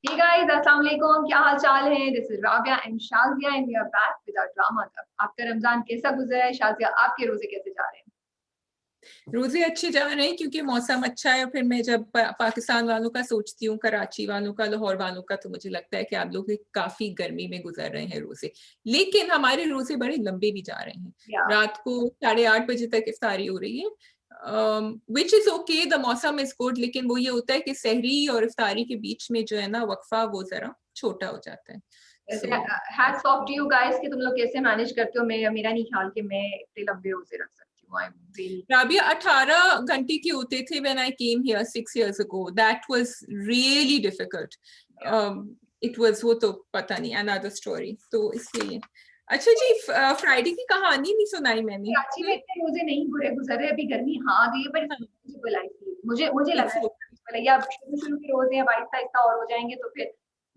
Hey guys, अस्सलाम वालेकुम, क्या हाल चाल है? This is Rabia and Shazia and we are back with our drama club. आपका रमजान कैसा गुजरा है शाजिया? आपके रोजे कैसे जा रहे हैं? रोजे अच्छे जा रहे हैं क्योंकि मौसम अच्छा है। फिर मैं जब पाकिस्तान वालों का सोचती हूँ, कराची वालों का, लाहौर वालों का, तो मुझे लगता है कि आप लोग काफी गर्मी में गुजर रहे हैं रोजे। लेकिन हमारे रोजे बड़े लंबे भी जा रहे हैं। या रात को 8:30 बजे तक इफ्तारी हो रही है, विच इज ओके, द मौसम इज गुड। लेकिन वो ये होता है कि सहरी और इफ्तारी के बीच में जो है ना वक्फा, वो जरा छोटा हो जाता है। वैसे so hats off to you guys कि तुम लोग कैसे मैनेज करते हो। मैं मेरा नहीं ख्याल कि मैं इतने लंबे रोजे रख सकती हूँ। आई एम रियली राबिया 18 घंटे के होते थे when I came here 6 years ago. That was really difficult. It was, वो तो पता नहीं, अनदर स्टोरी। तो इसलिए अच्छा जी, फ्राइडे की कहानी नहीं सुनाई मैंने। कराची में इतने रोजे नहीं बुरे गुजर रहे। अभी गर्मी हाँ आ गई है, पर मुझे लग रहा इट्स है या शुरू शुरू के रोजे अब आहिस्ता आहिस्ता और हो जाएंगे तो फिर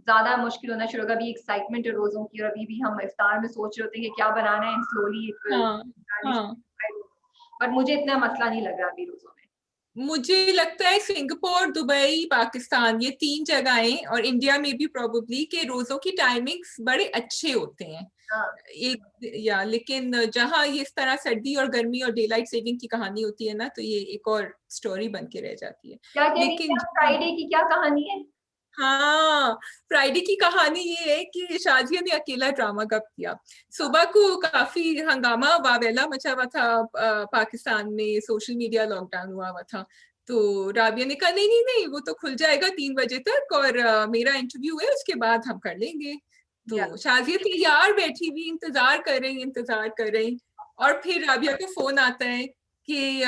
ज्यादा मुश्किल होना शुरू होगा। अभी एक्साइटमेंट है रोजों की, और अभी भी हम इफ्तार में सोच रहे होते हैं कि क्या बनाना है, स्लोली इट विल हाँ गार्निश। हाँ। बट मुझे इतना मसला नहीं लग रहा अभी रोजों में। मुझे लगता है सिंगापुर, दुबई, पाकिस्तान, ये 3 जगहें, और इंडिया में भी प्रोबेबली, के रोजों की टाइमिंग्स बड़े अच्छे होते हैं। हाँ, एक या लेकिन जहां ये इस तरह सर्दी और गर्मी और डे लाइट सेविंग की कहानी होती है ना, तो ये एक और स्टोरी बन के रह जाती है। क्या कह रही थी लेकिन आप? फ्राइडे की क्या कहानी है? हाँ, फ्राइडे की कहानी ये है कि शाजिया ने अकेला ड्रामा कब किया। सुबह को काफी हंगामा वावेला मचा हुआ था, पाकिस्तान में सोशल मीडिया लॉकडाउन हुआ हुआ था। तो राबिया ने कहा नहीं नहीं नहीं, वो तो खुल जाएगा 3 बजे तक, और मेरा इंटरव्यू है, उसके बाद हम कर लेंगे। या तो शाजिया तैयार बैठी हुई, इंतजार कर रही, इंतजार कर रही। और फिर राबिया का फोन आता है कि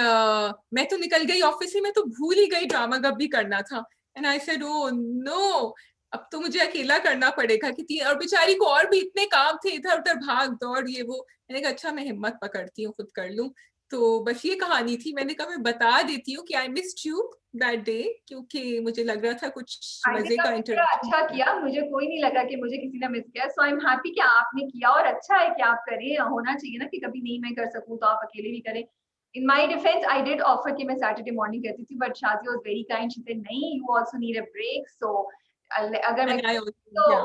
मैं तो निकल गई ऑफिस से, मैं तो भूल ही गई ड्रामा कब भी करना था। And I said oh no, अब तो मुझे अकेला करना पड़ेगा। कि तीन, और बेचारी को और भी इतने काम थे, इधर उधर भाग दौड़, ये वो। मैंने कहा अच्छा, मैं हिम्मत पकड़ती हूँ, खुद कर लूं। तो बस ये कहानी थी। मैंने कहा मैं बता देती हूँ कि I missed you that day, क्योंकि मुझे लग रहा था कुछ आई मजे थिंक का आपने बड़ा इंटरेक्शन अच्छा हो। किया। मुझे कोई नहीं लगा कि मुझे किसी ने मिस किया। सो आई एम हैप्पी कि आपने किया, और अच्छा है कि आप करें। होना चाहिए ना कि कभी नहीं मैं कर सकूं तो आप अकेले भी करें। In my defence I did offer कि मैं सैटरडे मॉर्निंग करती थी, बट शादी was very kind. She said नहीं, you also need a break. So अगर मैं एंड आई तो ऑल्सो, या।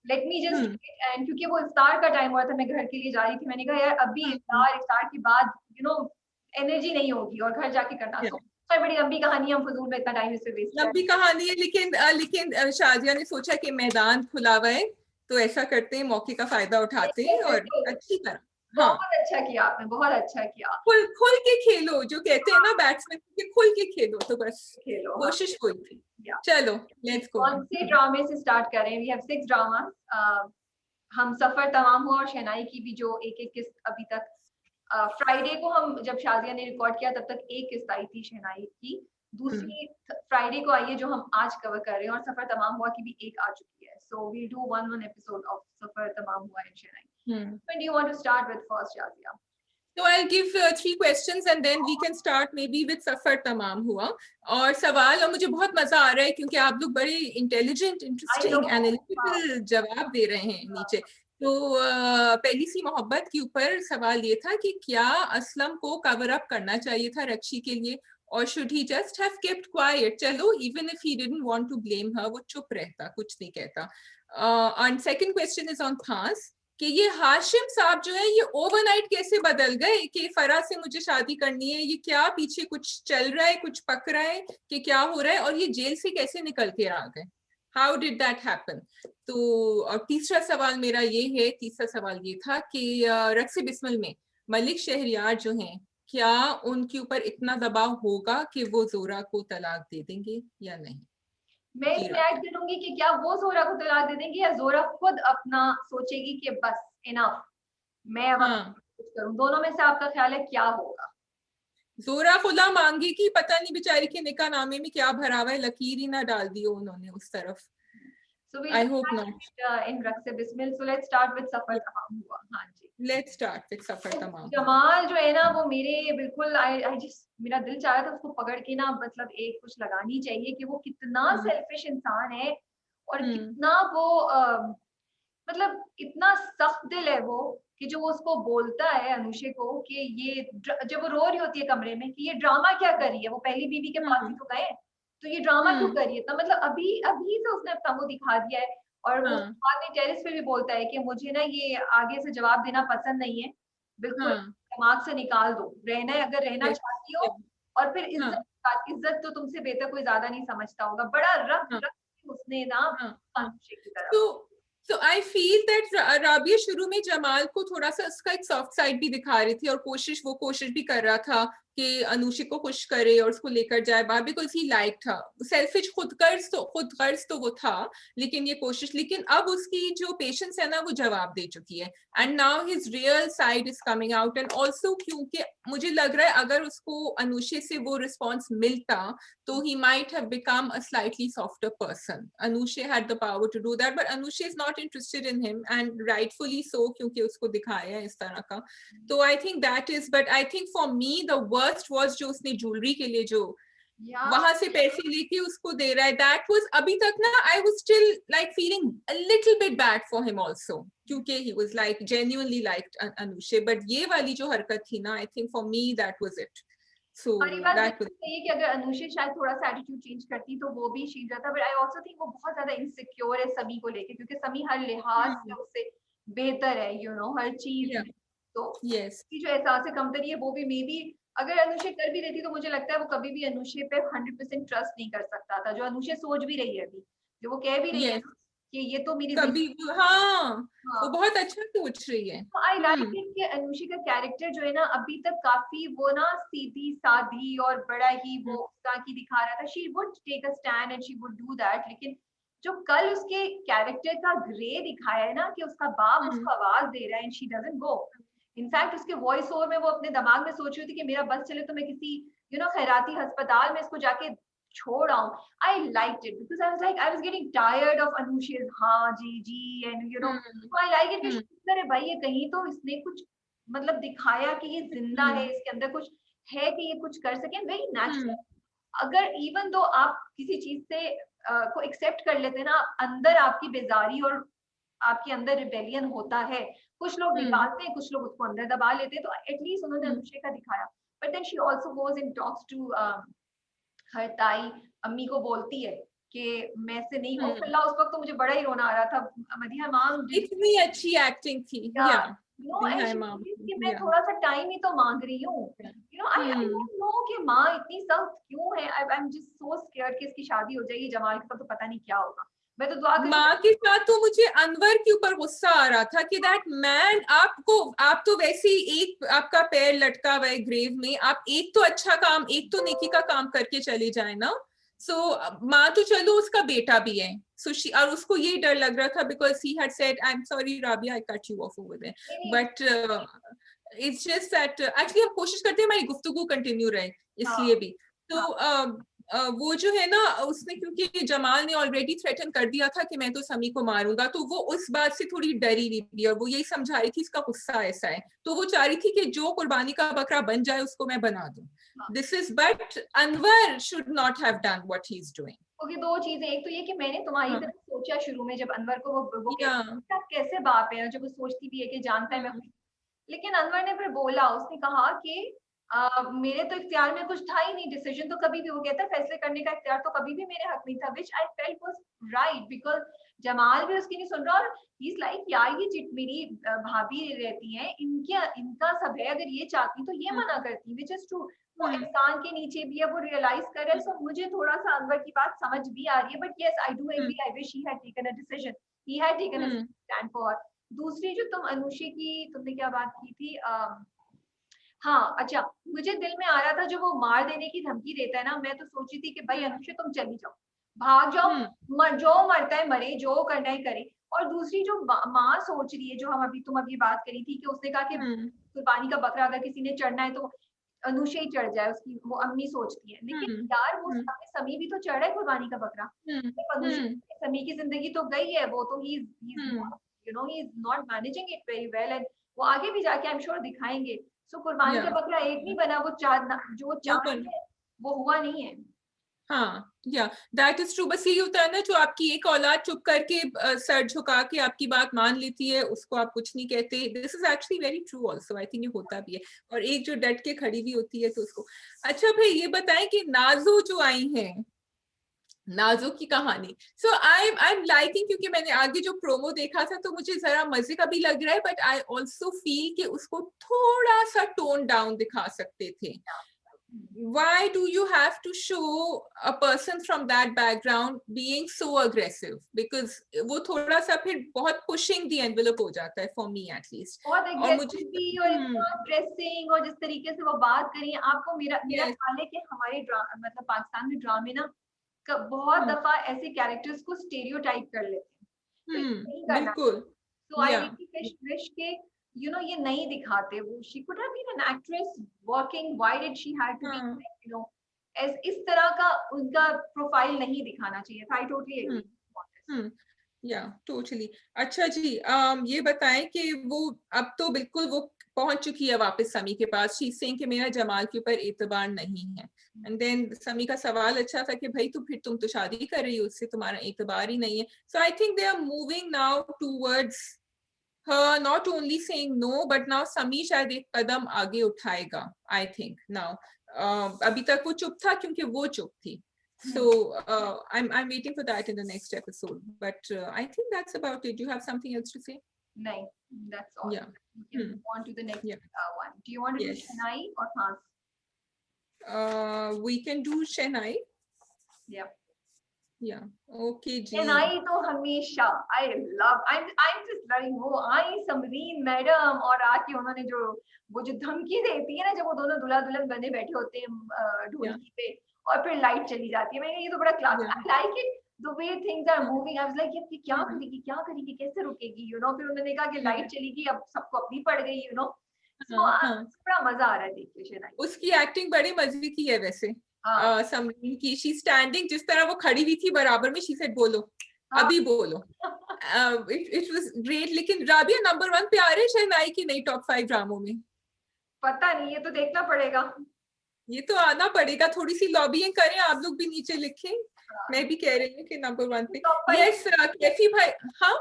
Let me just. Hmm and क्योंकि वो इफ्तार का टाइम हुआ था, मैं घर के लिए जा रही थी, मैंने कहा यार अभी हम्म, इफ्तार के बाद एनर्जी नहीं होगी और घर जाके करना। या। सो बड़ी लंबी कहानी, हम फजूल में इतना टाइम इस पे वेस्ट कर। लंबी कहानी है, लेकिन शाजिया ने सोचा कि मैदान खुला हुआ है, तो ऐसा करते हैं, मौके का फायदा उठाते हैं और अच्छी तरह। हाँ, बहुत अच्छा किया आपने, बहुत अच्छा किया। खुल खुल के खेलो, जो कहते हैं ना बैट्समैन के, खुल के खेलो। तो बस खेलो हाँ। कोशिश हुई थी। या चलो, लेट्स गो। कौन से ड्रामे से स्टार्ट करें? We have 6 drama. हम सफर तमाम हुआ और शहनाई की भी जो एक एक किस्त अभी तक। फ्राइडे को हम जब शाजिया ने रिकॉर्ड किया तब तक एक किस्त आई थी शहनाई की। दूसरी फ्राइडे को आई है जो हम आज कवर कर रहे हैं, और सफर तमाम हुआ की भी एक आ चुकी है। So we do one episode of Safar Tamam Hua and Shehnai. When do you want to start with first, Shazia? So I'll give 3 questions and then we can start maybe with सफर तमाम हुआ। और सवाल, और मुझे बहुत मजा आ रहा है क्योंकि आप लोग बड़े intelligent, I know. Interesting, analytical जवाब दे रहे हैं नीचे। तो पहली सी मोहब्बत के ऊपर सवाल ये था कि क्या असलम को कवर अप करना चाहिए था रक्षी के लिए, और should he just have kept quiet. चलो, even if he didn't want to blame her, वो चुप रहता, कुछ नहीं कहता। And second question is on Khaas, कि ये हाशिम साहब जो है, ये ओवरनाइट कैसे बदल गए कि फरा से मुझे शादी करनी है। ये क्या पीछे कुछ चल रहा है, कुछ पक रहा है कि क्या हो रहा है, और ये जेल से कैसे निकल के आ गए? How did that happen? तो और तीसरा सवाल ये था कि रक्स बिस्मिल में मलिक शहरियार जो हैं, क्या उनके ऊपर इतना दबाव होगा कि वो जोरा को तलाक दे देंगे या नहीं? मैं जी इसमें ऐड राबिया। करूंगी कि क्या वो जोरा को तलाक दे देंगी या जोरा खुद अपना सोचेगी कि बस इनफ, मैं अब हाँ, कुछ करूं। दोनों में से आपका ख्याल है क्या होगा? जोरा खुला मांगेगी, पता नहीं बेचारी के निकाह नामे में क्या भरा हुआ है, लकीर ही ना डाल दी हो उन्होंने उस तरफ। So we'll I come hope back to not. it in Rakse Bismil. So let's start with सफर तमाम हुआ। हाँ जी। लेट्स स्टार्ट विद सफर तमाम हुआ। जमाल जो है ना वो मेरे बिल्कुल आई जस्ट मेरा दिल चाह रहा था उसको पकड़ के ना, मतलब एक कुछ लगानी चाहिए कि वो कितना हम्म सेल्फिश इंसान है, और हम्म कितना वो मतलब इतना सख्त दिल है वो, कि जो वो उसको बोलता है अनुषे को कि जब वो रो रही होती है कमरे में कि ये ड्रामा क्या कर रही है, वो पहली बीवी के पास ही हम्म तो गए। तो ये ड्रामा क्यों कर रही है? तो मतलब अभी अभी से उसने अपना वो दिखा दिया है, और वो हाँ बाद में टेरेस पे भी बोलता है कि मुझे ना ये आगे से जवाब देना पसंद नहीं है, बिल्कुल हाँ दिमाग से निकाल दो, रहना है अगर रहना यस चाहती हो। और फिर हाँ इज्जत तो तुमसे बेहतर कोई ज्यादा नहीं समझता होगा, बड़ा रफ हाँ रफ उसने ना हाँ हाँ अनुष्का की तरफ। तो आई फील दैट राबिया शुरू में जमाल को थोड़ा सा उसका एक सॉफ्ट साइड भी दिखा रही थी और कोशिश भी कर रहा था कि अनुषिक को खुश करे और उसको लेकर जाए बाहर, बिकॉज ही लाइक था सेल्फिश खुद गर्ज तो वो था, लेकिन ये कोशिश, लेकिन अब उसकी जो पेशेंस है ना वो जवाब दे चुकी है, and now his real side is coming out. And also क्योंकि मुझे लग रहा है अगर उसको अनुषे से वो रिस्पॉन्स मिलता तो he might have become a slightly softer person. Anusha had the power to do that, but Anusha is not interested in him, and rightfully so, क्योंकि उसको दिखाया है इस तरह का। तो I think that is, but I think for me the worst was जो उसने ज्वेलरी के लिए जो वहां से पैसे लेके उसको दे रहा है, that was अभी तक ना I was still like feeling a little bit bad for him also, क्योंकि he was like genuinely liked Anusha, but ये वाली जो हरकत थी ना, I think for me that was it. So हमारी बात that बिल्कुल was सही है कि अगर अनुष्का शायद थोड़ा सा एटीट्यूड चेंज करती तो वो भी चेंज जाता, बट आई आल्सो थिंक वो बहुत ज्यादा इनसिक्योर है समी को लेके, क्योंकि समी हर लिहाज से उससे बेहतर है, हर चीज yeah में। तो yes उसकी जो एहसास कमतरी है वो भी मे बी अगर अनुष्का कर भी देती तो मुझे लगता है वो कभी भी अनुष्का पे 100% ट्रस्ट नहीं कर सकता था, जो अनुष्का सोच भी रही है अभी, जो वो कह भी रही है yes ना कि ये तो मेरी कभी हाँ वो हाँ। बहुत अच्छा सोच रही है। तो आई लाइक इट कि अनुष्का का कैरेक्टर जो है ना अभी तक काफी वो ना सीधी साधी और बड़ा ही वो उसका की दिखा रहा था, she would take a stand and she would do that, लेकिन जो कल उसके कैरेक्टर का ग्रे दिखाया है ना कि उसका बाप उसको आवाज दे रहा है and she doesn't go. In fact उसके वॉइस ओवर में वो अपने दिमाग में सोच रही थी कि मेरा बस चले तो मैं किसी खैराती अस्पताल में इसको जाके छोड़ आऊं। I liked it because I was getting tired of Anushka's हाँ जी जी एंड आई लाइक इट कि शुक्र है भाई ये कहीं तो इसने कुछ मतलब दिखाया कि ये जिंदा है, इसके अंदर कुछ है कि ये कुछ कर सके, वेरी नेचुरल। अगर इवन दो आप किसी चीज से को एक्सेप्ट कर लेते हैं ना, अंदर आपकी बेजारी और आपके अंदर रिबेलियन होता है, कुछ लोग निकालते हैं, कुछ लोग उसको अंदर दबा लेते हैं, तो एटलीस्ट उन्होंने अनुष्का का दिखाया। But then she also goes in talks to her ताई, अम्मी को बोलती है कि मैं से नहीं हो फिल्ला। उस वक्त तो मुझे बड़ा ही रोना आ रहा था, मदिहा माम इतनी अच्छी एक्टिंग थी या एंड शी कि मैं थोड़ा सा टाइम ही तो मांग रही हूँ, आई डोंट नो कि माँ इतनी सख्त क्यों है। I am just so scared कि इसकी शादी हो जाएगी जमाल के साथ तो पता नहीं क्या होगा। मैं तो दुआ कर माँ के साथ तो मुझे अनवर के ऊपर गुस्सा आ रहा था कि दैट मैन आप तो वैसे ही एक आपका पैर लटका हुआ है ग्रेव में, आप एक तो अच्छा काम, एक तो नेकी का काम करके चले जाए ना। सो माँ तो चलो उसका बेटा भी है, सो शी और उसको ये डर लग रहा था because he had said I am sorry Rabia I cut you off over there, but it's just that actually हम कोशिश करते हैं हमारी गुफ्तगू कंटिन्यू रहे इसलिए भी। तो वो जो है ना उसने, क्योंकि जमाल ने ऑलरेडी थ्रेटन कर दिया था कि मैं तो समी को मारूंगा, तो वो उस बात से थोड़ी डरी हुई थी और वो यही समझा रही थी इसका गुस्सा ऐसा है, तो वो चाह रही थी कि जो कुर्बानी का बकरा बन जाए उसको मैं बना दूं। This is but Anwar should not have done what he is doing. क्योंकि दो चीजें, एक तो ये कि मैंने तुम्हारी तरफ सोचा शुरू में जब अनवर को वो कैसे बाप है, जब वो सोचती भी है कि जानता है मैं, लेकिन अनवर ने फिर बोला, उसने कहा कि मेरे तो इख्तियार में कुछ था ही नहीं, डिसीजन तो कभी भी, वो कहता है फैसले करने का इख्तियार तो कभी भी मेरे हक में था, which I felt was right because Jamal भी उसकी नहीं सुन रहा और ही इज लाइक यार ये चिट मेरी भाभी रहती हैं, इनके इनका सब है, अगर ये चाहती तो ये मना करती, विच इज ट्रू। वो इंसान के नीचे भी है, वो रियलाइज कर रहा है। सो मुझे थोड़ा सा अनवर की बात समझ भी आ रही है, but yes I do agree, I wish he had taken a decision, he had taken a stand for her. दूसरी जो तुम अनुषा की तुमने क्या बात की थी, हाँ अच्छा, मुझे दिल में आ रहा था जो वो मार देने की धमकी देता है ना, मैं तो सोची थी कि भाई अनुषा तुम चली जाओ, भाग जाओ, जो मरता है मरे, जो करना है करे। और दूसरी जो माँ सोच रही है, जो तुम अभी बात करी थी कि उसने कहा कि कुर्बानी का बकरा अगर किसी ने चढ़ना है तो अनुषा ही चढ़ जाए, उसकी वो अम्मी सोचती है, लेकिन यार वो सामने समी भी तो चढ़ा है कुर्बानी का बकरा, समी की जिंदगी तो गई है, वो तो he is not managing it very well, and वो आगे भी जाके आई एम श्योर दिखाएंगे। सो कुर्बानी का बकरा एक नहीं बना, वो जो चाह है वो हुआ नहीं है। हाँ या दैट इज ट्रू। बस यही होता है ना, जो आपकी एक औलाद चुप करके सर झुका के आपकी बात मान लेती है उसको आप कुछ नहीं कहते। This is actually very true also, I think ये होता भी है। और एक जो डट के खड़ी भी होती है तो उसको। अच्छा भाई ये बताएं कि नाजो जो आई हैं नाजो की कहानी। सो आई एम लाइकिंग, क्योंकि मैंने आगे जो प्रोमो देखा था तो मुझे जरा मजे का भी लग रहा है, बट आई ऑल्सो फील कि उसको थोड़ा सा टोन डाउन दिखा सकते थे। Why do you have to show a person from that background being so aggressive? Because वो थोड़ा सा फिर बहुत pushing the envelope हो जाता है, for me at least. बहुत और मुझे एग्रेसिव भी, और इतना ड्रेसिंग, और जिस तरीके से वो बात करी है, आपको मेरा मेरा yes, ख्याल है कि हमारे मतलब पाकिस्तान में ड्रामे ना बहुत दफा ऐसे कैरेक्टर्स को स्टेरियोटाइप कर लेते हैं, तो ये नहीं करना बिल्कुल, चाहिए। So I yeah, really wish के ये नहीं दिखाते। वो she could have been an actress working, why did she had to be हाँ, इस तरह का उनका प्रोफाइल नहीं दिखाना चाहिए था। I totally hmm, agree. Yeah totally. अच्छा जी, ये बताएं कि वो अब तो बिल्कुल वो पहुंच चुकी है वापस समी के पास। शी सेइंग कि मेरा जमाल के ऊपर एतबार नहीं है। एंड देन समी का सवाल अच्छा था कि भाई फिर तुम तो शादी कर रही हो उससे, तुम्हारा एतबार ही नहीं है। So I think they are moving now towards her not only saying no, but now समी शायद एक कदम आगे उठाएगा। आई थिंक नाउ अभी तक वो चुप था क्योंकि वो चुप थी। So I'm waiting for that in the next episode. But I think that's about it. Do you have something else to say? नहीं, that's all. Yeah. We can move on to the next Yeah. one. Do you want to do Yes. Chennai or Hans? We can do Chennai. Yeah. Yeah. Okay, ji. Chennai तो हमेशा I'm just loving वो आई Samreen madam, और आके उन्होंने जो वो जो धमकी देती है ना, जब वो दोनों दूल्हा दुल्हन बने बैठे होते हैं ढोलकी पे, और फिर लाइट चली जाती है। मैंने ये तो बड़ा class, Yeah. I like it the way things are moving. I was like ये क्या Hmm. करेगी, क्या करेगी, कैसे रुकेगी, फिर उन्होंने कहा कि Yeah. लाइट चलेगी, अब सबको अपनी पड़ गई, सो हाँ. बड़ा मजा आ रहा है देख के Chennai। उसकी एक्टिंग बड़ी मजे की है वैसे। हाँ समरीन की, शी स्टैंडिंग, जिस तरह वो खड़ी हुई थी बराबर में, शी सेड बोलो, हाँ अभी बोलो। It was great. लेकिन राबिया नंबर 1 पे आ रहे हैं शहनाई की नहीं टॉप 5 ड्रामों में? पता नहीं, ये तो देखना पड़ेगा। ये तो आना पड़ेगा, थोड़ी सी लॉबिंग करें, आप लोग भी नीचे लिखें। मैं भी कह रही हूँ कि नंबर 1 पे। टॉप 5 यस कैफी भाई। हाँ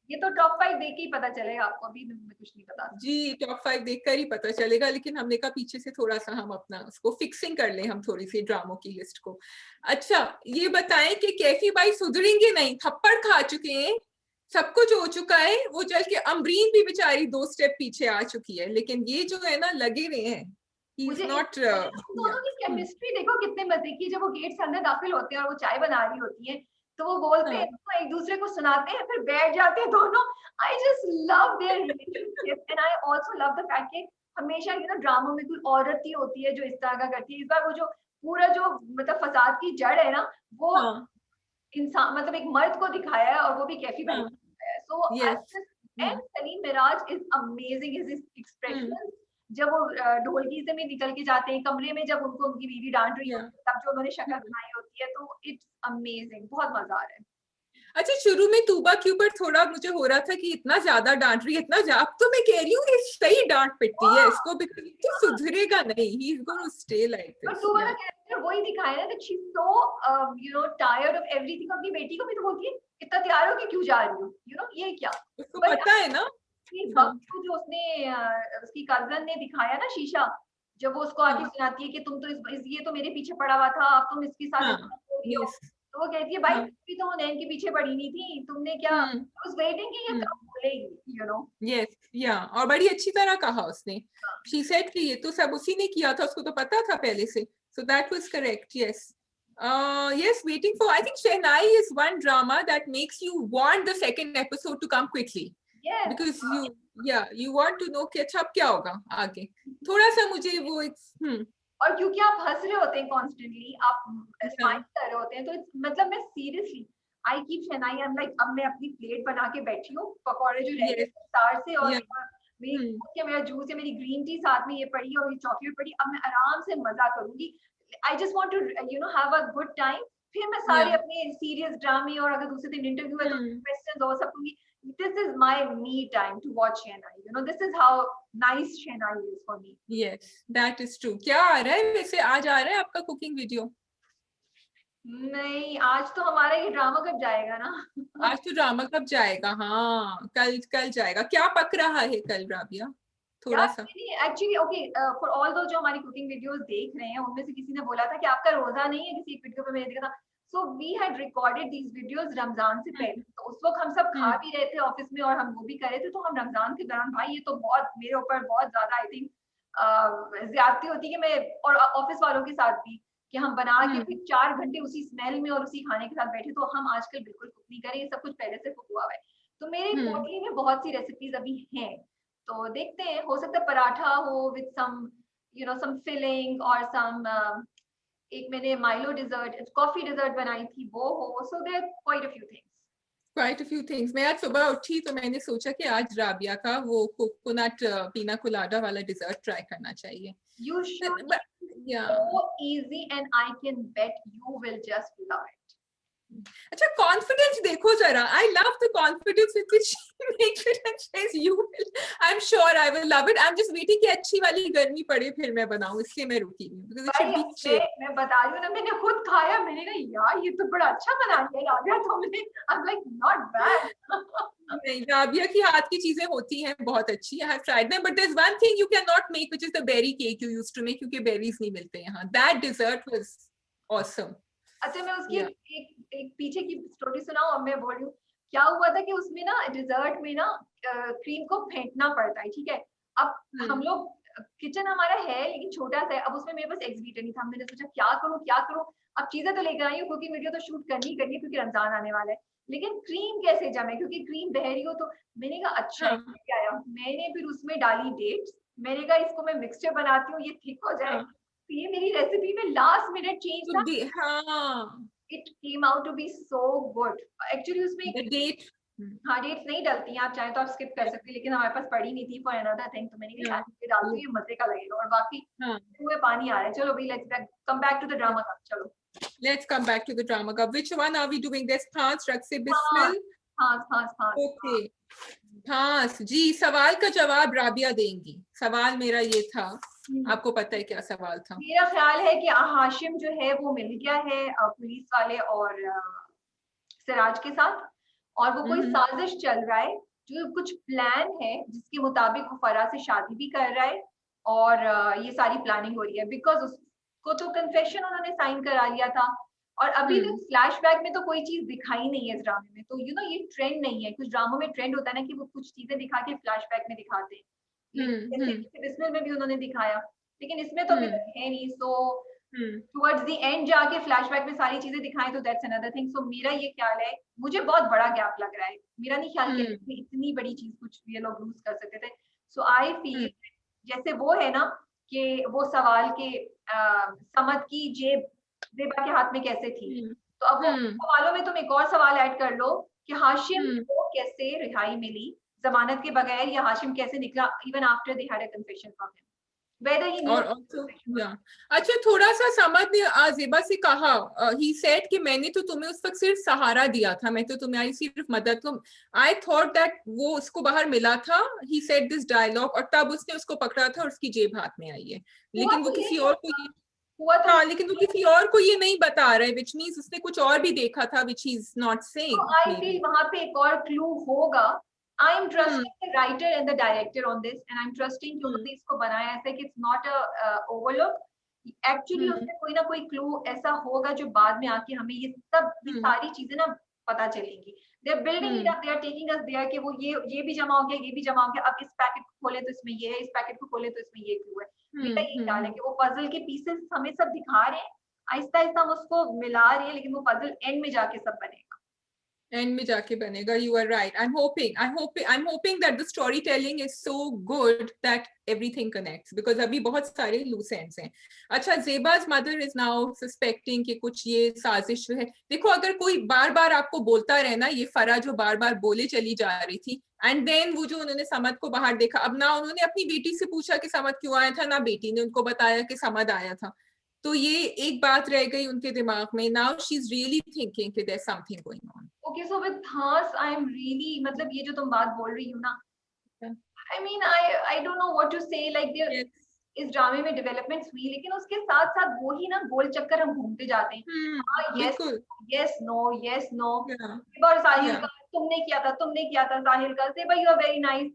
ये तो टॉप 5 देख के ही पता चलेगा आपको, अभी मैं कुछ नहीं पता। जी, टॉप 5 देखकर ही पता चलेगा। लेकिन हमने कहा पीछे से थोड़ा सा हम अपना उसको फिक्सिंग कर लें, हम थोड़ी सी ड्रामों की लिस्ट को। अच्छा ये बताएं कि कैफी भाई सुधरेंगे नहीं, थप्पड़ खा चुके हैं, सब कुछ हो चुका है। वो चल के अमरीन भी बेचारी 2 स्टेप पीछे आ चुकी है, लेकिन ये जो है ना लगे हुए हैं। ही इज मुझे नॉट उन दोनों की केमिस्ट्री देखो कितने मजे की। जब वो गेट से अंदर दाखिल होते हैं और वो चाय बना रही होती है, तो वो बोलते हैं, तो एक दूसरे को सुनाते हैं, फिर बैठ जाते हैं दोनों। I just love their relationship, and I also love the fact कि हमेशा ड्रामा में कोई औरत ही होती है जो इस तरह का करती है। इस बार वो जो पूरा जो मतलब फसाद की जड़ है ना, वो इंसान मतलब एक मर्द को दिखाया है, और वो भी कैफी भाई को दिखाया है। So I just and Saleem Miraj is amazing, his expression जब वो ढोलकी से में निकल के जाते हैं कमरे में, जब उनको उनकी बीवी डांट रही होती है, तब जो उन्होंने शक्ल बनाई होती है, तो इट्स अमेजिंग, बहुत मजा आ रहा है। अच्छा शुरू में तूबा के ऊपर थोड़ा मुझे हो रहा था कि इतना ज्यादा डांट रही है, अब तो मैं कह रही हूँ सही डांट पिटती है इसको, तो सुधरेगा नहीं, he is going to stay like this. और तूबा का कैरेक्टर वही दिखाया ना, that she is so tired of everything. अपनी बेटी को भी तो बोलती है, इतना तैयार हो के क्यों जा रही हो, ये क्या उसको पता है ना। वक्त को जो उसने उसकी कजन ने दिखाया ना, शीशा, जब वो उसको आके सुनाती है कि तुम तो ये तो मेरे पीछे पड़ा हुआ था, अब तुम इसके साथ हो रही हो, तो वो कहती है भाई तुम भी तो हुनैन के पीछे पड़ी नहीं थी, तुमने क्या उस वेटिंग की ये कब बोलेगी, यस या, और बड़ी अच्छी तरह कहा उसने। शी सेड कि ये तो सब उसी ने किया था, उसको तो पता था पहले से। So that was correct. Yes yes, waiting for, I think Shehnai is one drama that makes you want the second episode to come quickly. Yes. Because you want to know कि अच्छा अब क्या होगा आगे। थोड़ा सा मुझे वो और क्योंकि आप हंस रहे होते हैं कॉन्स्टेंटली, आप स्माइल कर रहे होते हैं, तो मतलब मैं seriously I keep Shehnai, I am like अब मैं अपनी प्लेट बना के बैठी हूँ, पकौड़े जो रह गए तार से, और मेरा जूस या मेरी ग्रीन टी साथ में ये पड़ी और मेरी चॉकलेट पड़ी, अब मैं आराम से मजा करूंगी। I just want to have a good time. फिर मैं सारे अपने सीरियस ड्रामे, और अगर दूसरे दिन इंटरव्यू है तो क्वेश्चंस और सब करूंगी। This is my me time to watch Shehnai. This is how nice Shehnai is for me. Yes, that is true. क्या आ रहा है वैसे, आज आ रहा है आपका कुकिंग वीडियो? नहीं, आज तो हमारा ये ड्रामा कब जाएगा ना। आज तो ड्रामा कब जाएगा? हाँ कल जाएगा। क्या पक रहा है कल राबिया? थोड़ा सा एक्चुअली ओके, फॉर ऑल दो जो हमारी कुकिंग वीडियोस देख रहे हैं, उनमें से किसी ने बोला था कि आपका रोजा नहीं है, किसी एक वीडियो पे मैंने देखा था। So we had recorded these videos Ramzan से पहले, तो उस वक्त हम सब खा भी रहे थे ऑफिस में और हम वो भी कर रहे थे, तो हम रमजान के दौरान, भाई ये तो बहुत मेरे ऊपर बहुत ज्यादा आई थिंक ज्यादती होती कि मैं, और ऑफिस वालों के साथ भी, कि हम बना के फिर 4 घंटे उसी स्मेल में और उसी खाने के साथ बैठे। तो हम आजकल बिल्कुल कुक नहीं करें, ये सब कुछ पहले से कुक हुआ हुआ है। तो मेरे पोटली में बहुत सी रेसिपीज अभी हैं, तो देखते हैं, हो सकता है पराठा हो विद सम सम फिलिंग और सम, एक मैंने माइलो डिजर्ट, कॉफी डिजर्ट बनाई थी, वो हो। So there quite a few things. Quite a few things. मैं आज सुबह उठी तो मैंने सोचा कि आज राबिया का वो कोकोनट पीना कोलाडा वाला डिजर्ट ट्राई करना चाहिए। You should. Yeah. So easy, and I can bet you will just love it. अच्छा, कॉन्फिडेंस देखो जरा। I love the confidence with which she makes it and says you will, I am sure I will love it. I am just waiting कि अच्छी वाली गर्मी पड़े फिर मैं बनाऊं, इसलिए मैं रुकी हूं, because it should be chill. मैं बता रही हूँ ना, मैंने खुद खाया, मैंने कहा यार ये तो बड़ा अच्छा बना दिया राबिया तुमने। I am like not bad. नहीं, राबिया की हाथ की चीजें होती हैं बहुत अच्छी। I have tried them, but there is one thing you can not make, which is the berry cake you used to make, क्योंकि बेरीज नहीं मिलते यहाँ। That dessert was awesome. अच्छा, मैं उसकी एक पीछे की स्टोरी सुनाऊं। अब मैं बोल रही हूँ क्या हुआ था कि उसमें ना डिजर्ट में ना क्रीम को फेंटना पड़ता है, ठीक है। अब हम लोग, किचन हमारा है लेकिन छोटा सा है, अब उसमें मेरे पास एग्स बीटर नहीं था। मैंने सोचा क्या करूँ क्या करूँ। अब चीजें तो लेकर आई हूँ, क्योंकि वीडियो तो शूट करनी ही करनी है, क्योंकि रमजान आने वाला है, लेकिन क्रीम कैसे जमे, क्योंकि क्रीम बह रही हो। तो मैंने कहा अच्छा क्या आया, मैंने फिर उसमें डाली डेट्स। मैंने कहा इसको मैं मिक्सचर बनाती हूँ, ये थिक हो जाए। तो ये मेरी रेसिपी में लास्ट मिनट चेंज था। हाँ, it came out to be so good. Actually उसमें डेट, हाँ डेट्स नहीं डलती हैं, आप चाहें तो आप स्किप कर सकते हैं, लेकिन हमारे पास पड़ी नहीं थी फॉर अनदर थिंग, तो मैंने कहा ये डाल दो, ये मजे का लगेगा। और बाकी मुंह में पानी आ रहा है। चलो भाई, let's come back to the drama cup. चलो let's come back to the drama cup. Which one are we doing? There's Thans, Rakse Bismil. हाँ Okay. हाँ जी, सवाल का जवाब राबिया देंगी। सवाल मेरा ये था, आपको पता है क्या सवाल था? मेरा ख्याल है कि हाशिम जो है वो मिल गया है पुलिस वाले और सिराज के साथ, और वो कोई साजिश चल रहा है, जो कुछ प्लान है जिसके मुताबिक वो फराह से शादी भी कर रहा है, और ये सारी प्लानिंग हो रही है। बिकॉज उसको तो कन्फेशन उन्होंने साइन करा लिया था, और अभी तक फ्लैशबैक में तो कोई चीज दिखाई नहीं है इस ड्रामे में। तो ये ट्रेंड नहीं है। कुछ ड्रामों में ट्रेंड होता है ना कि वो कुछ चीजें दिखा के फ्लैशबैक में दिखाते हैं, जैसे बिस्मिल में भी उन्होंने दिखाया, लेकिन इसमें तो अभी तक है नहीं। सो टुवर्ड्स द एंड जाके फ्लैशबैक में सारी चीजें दिखाएं, तो दैट्स अनदर थिंग। सो मेरा ये ख्याल है, मुझे बहुत बड़ा गैप लग रहा है। मेरा नहीं ख्याल कि इतनी बड़ी चीज कुछ ये लोग लूज कर सकते थे। सो आई फील जैसे वो है ना कि वो सवाल के समद की जेब जेबा के हाथ में कैसे थी, तो अब वो सवालों में तुम एक और सवाल ऐड कर लो कि हाशिम को कैसे रिहाई मिली जमानत के बगैर, या हाशिम कैसे निकला even after they had a confession from him, whether he knew. अच्छा, थोड़ा सा समझ ने जेबा से कहा, ही सेड कि मैंने तो तुम्हें उस वक्त सिर्फ सहारा दिया था, मैं तो तुम्हारी सिर्फ मदद को, आई थॉट दैट वो उसको बाहर मिला था। ही सेड दिस डायलॉग और तब उसने उसको पकड़ा था और उसकी जेब हाथ में आई है, लेकिन वो किसी और को हाँ, लेकिन वो किसी और को ये नहीं बता रहे, which means उसने कुछ और भी देखा था, which he is not saying. So I feel वहाँ पे एक और क्लू होगा। I am trusting the writer and the director on this, and I'm trusting कि उन्होंने इसको बनाया ऐसे कि it's not a overlook. Actually उसमें कोई ना कोई क्लू ऐसा होगा जो बाद में आके हमें ये सारी चीजें ना पता चलेंगी। They are building it up, they are taking us there कि वो ये भी जमा हो गया, ये भी जमा हो गया, अब इस पैकेट को खोले तो इसमें ये है, इस पैकेट को खोले तो इसमें ये क्लू है। मेरा ये ख्याल है कि वो पजल के पीसेस हमें सब दिखा रहे हैं, आहिस्ता आहिस्ता हम उसको मिला रहे हैं, लेकिन वो पजल एंड में जाके सब बनेगा। एंड में जाके बनेगा। You are right. I'm hoping that the storytelling is so good that everything connects, because अभी बहुत सारे loose ends हैं। अच्छा, ज़ेबा's mother is now suspecting कि कुछ ये साजिश है। देखो, अगर कोई बार बार आपको बोलता रहे ना, ये फरा जो बार बार बोले चली जा रही थी, एंड देन वो जो उन्होंने समद को बाहर देखा, अब ना उन्होंने अपनी बेटी से पूछा कि समद क्यों आया था, ना बेटी ने उनको बताया कि समद आया था, तो ये एक बात रह गई उनके दिमाग में। Now she is really thinking कि there is something going on. Okay, so with थास आई एम रियली, मतलब ये जो तुम बात बोल रही हो ना, I mean I don't know what to say, like इस ड्रामे में डेवलपमेंट्स हुई, लेकिन उसके साथ साथ वो ही ना गोल चक्कर हम घूमते जाते हैं। हाँ, yes yes no yes no, और साहिल का तुमने किया था साहिल का, Seba you are very nice,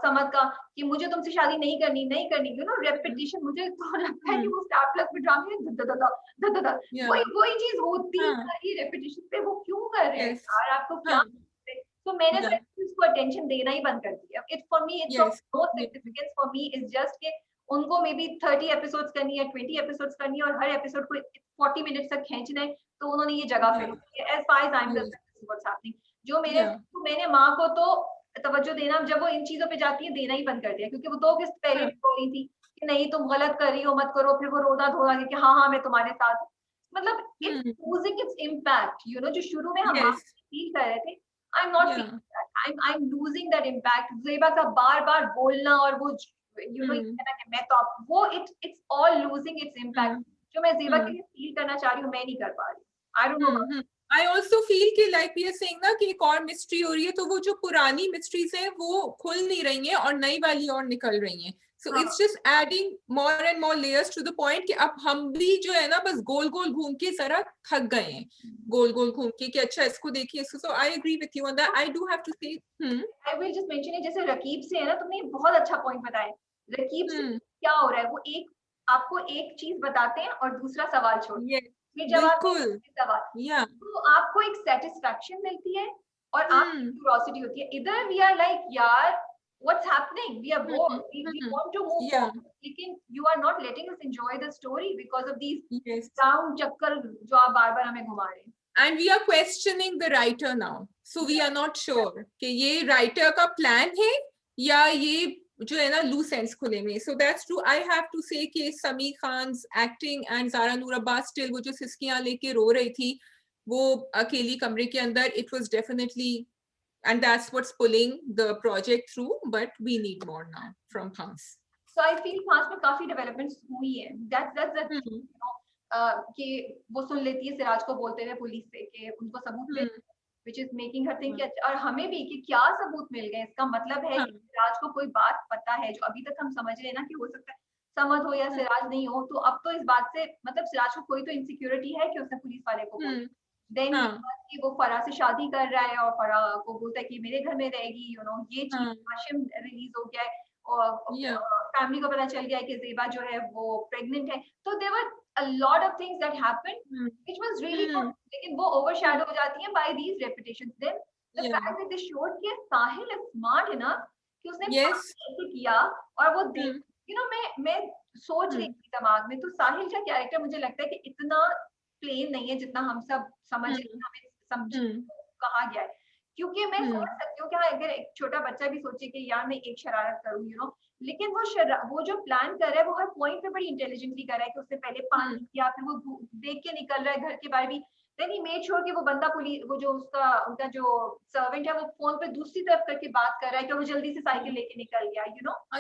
Samad का कि मुझे तुमसे शादी नहीं करनी, नहीं करनी, रेपिटेशन। मुझे तो लगता है कि वो स्टार प्लस में ड्रामे में वही yeah, वही चीज होती हाँ, जा रही है रेपिटेशन पे। वो क्यों कर रहे हैं yes, यार, आपको क्या? हाँ, तो मैंने तो yeah, इसको अटेंशन देना ही बंद कर दिया। It for me it's of yes, no yeah, significance. For me is just के उनको मे बी 30 एपिसोड्स करनी है, 20 एपिसोड्स करनी है, और हर एपिसोड को 40 मिनट तक खींचना है, तो उन्होंने ये जगह yeah, फिल की है। As far as I am yes, what's happening. जो मेरे yeah, तो मैंने माँ को तो तवज्जो देना, जब वो इन चीजों पे जाती है, देना ही बंद कर दिया, क्योंकि वो 2 किस्त पहले हाँ, भी रो रही थी कि नहीं तुम गलत कर रही हो, मत करो। फिर वो रोना धोना कि हाँ हाँ मैं तुम्हारे साथ हूँ। मतलब it's hmm, losing its impact, जो शुरू में हम yes, फील कर रहे थे, I am not yeah, feeling that. I am losing that impact. Zeba का बार-बार बोलना और वो ये hmm, कहना कि मैं तो आप वो it's all losing its impact. hmm, जो मैं ज़ेबा के hmm. लिए फील करना चाह रही हूँ, मैं नहीं कर पा रही। आई don't no. Hmm. I also feel कि लाइक वी आर सेइंग ना कि एक और मिस्ट्री हो रही है, तो वो जो पुरानी मिस्ट्रीज हैं वो खुल नहीं रही हैं और नई वाली और निकल रही हैं। सो हाँ, it's just adding more and more layers to the point कि अब हम भी जो है ना बस गोल गोल घूम के जरा थक गए हैं, गोल गोल घूम के कि अच्छा इसको देखिए इसको। So I agree with you on that. I do have to say I will just mention है, जैसे रकीब से है ना, तुमने बहुत अच्छा पॉइंट बताया। रकीब से हम्म, क्या हो रहा है, वो आपको एक चीज बताते हैं और दूसरा सवाल छोड़ते ये हैं। ये जवाब नहीं, बिल्कुल, ये सवाल। या तो आपको एक सेटिस्फैक्शन मिलती है और आपकी हम्म, क्यूरियोसिटी होती है। इधर वी आर लाइक यार what's happening, we are bored, we want to move yeah forward, लेकिन you are not letting us enjoy the story because of these yes. Round चक्कर जो आप बार-बार हमें घुमा रहे हैं। And we are questioning the writer now, so we are not sure कि ये writer का plan है या ये जो है ना loose ends खुले में। So that's true. I have to say कि समी Khan's acting and Zara Noor Abbas still वो जो सिस्कियां लेके रो रही थी वो अकेली कमरे के अंदर, it was definitely, and that's what's pulling the project through. But we need more now from Hans. So I feel पास में काफी डेवलपमेंट्स हुई है। that's Hmm. कि वो सुन लेती है सिराज को बोलते हुए पुलिस से कि उनको सबूत मिल, Hmm. Which is making her think कि अच्छा। और हमें भी कि क्या सबूत मिल गए, इसका मतलब है हाँ. कि सिराज को कोई बात पता है जो अभी तक हम समझ रहे हैं ना कि हो सकता है समझ हो या Hmm. सिराज नहीं हो। तो अब तो इस बात से मतलब सिराज को कोई तो इनसिक्योरिटी है कि उसने पुलिस वाले को बोला। Hmm. देन हाँ. कि वो फराह से शादी कर रहा है और फराह को बोलता है कि मेरे घर में रहेगी, ये चीज। हाँ. हाशिम रिलीज हो गया है और Yeah. फैमिली को पता चल गया है कि ज़ेबा जो है वो प्रेग्नेंट है। तो there were a lot of things that happened Hmm. Which was really good, Hmm. लेकिन वो ओवरशैडो हो जाती है by these reputations. Then the Yeah. Fact that they showed कि साहिल इज स्मार्ट इनफ कि उसने Yes. बात ऐसे किया और वो देख Hmm. मैं सोच रही Hmm. थी दिमाग में, तो साहिल का कैरेक्टर मुझे लगता है कि इतना प्लेन नहीं है जितना हम सब समझ रहे Hmm. हैं, हमें समझ Hmm. कहा गया है। क्योंकि मैं Hmm. समझ सकती हूँ कि हाँ, अगर एक छोटा बच्चा भी सोचे कि यार मैं एक शरारत करूँ, लेकिन वो जो प्लान कर रहा है वो हर पॉइंट पे बड़ी इंटेलिजेंटली कर रहा है कि उसने पहले पानी Hmm. किया, फिर वो देख के निकल रहा है घर के बाहर भी। देन ही मेड श्योर कि वो बंदा पुलिस, वो जो उनका जो सर्वेंट है वो फोन पे दूसरी तरफ करके बात कर रहा है कि वो जल्दी से साइकिल लेके निकल गया।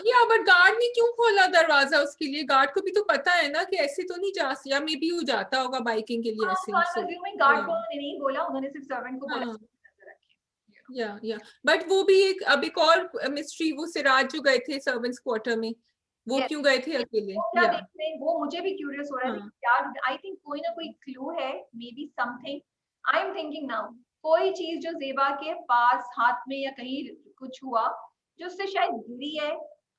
या बट गार्ड ने क्यों खोला दरवाजा उसके लिए? गार्ड को भी तो पता है ना कि ऐसे तो नहीं जा, या मे बी वो जाता होगा बाइकिंग के लिए ऐसे ही। सो गार्ड या को उन्होंने नहीं बोला, उन्होंने सिर्फ सर्वेंट को बोला हाँ, नजर रखें। या बट वो भी एक, अब एक और मिस्ट्री, वो सिराज जो गए थे सर्वेंट्स क्वार्टर में, वो यस, क्यों गए थे अकेले? वो क्या या देखते हैं, वो मुझे भी क्यूरियस हो रहा है हाँ. कि यार आई थिंक कोई ना कोई क्लू है, may be something. I am thinking now कोई चीज जो ज़ेबा के पास हाथ में या कहीं कुछ हुआ जो उससे शायद गिरी है।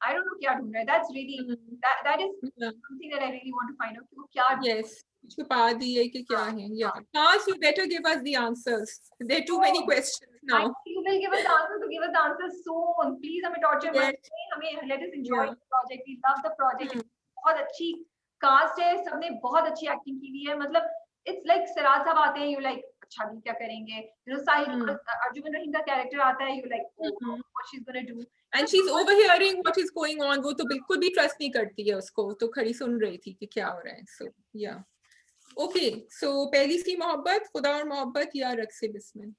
आई डोंट नो क्या ढूंढ रहा है। That's really that is yeah something that I really want to find out कि वो क्या ढूंढ यस, छुपा दिए कि क्या रहा है। है? या हाँ, Hans, you better give us the answers. There are too many हाँ। questions I now. know you will give us the answers, so give us the answers soon. Please हमें torture मत Yes. करें, हमें let us enjoy Yeah. the project. We love the project. Hmm. बहुत अच्छी cast है, सबने बहुत अच्छी एक्टिंग की हुई है। मतलब इट्स लाइक सिराज साहब आते हैं, यू लाइक अच्छा भी क्या करेंगे। साहिल Hmm. अर्जुमन रहीम का कैरेक्टर आता है, you like oh Hmm. What she is gonna do. And she is overhearing what is going on. वो तो बिल्कुल भी ट्रस्ट नहीं करती है उसको, तो खड़ी सुन रही थी कि क्या हो रहा है। सो या ओके, सो पहली सी मोहब्बत, खुदा और मोहब्बत या रक्स Bismil?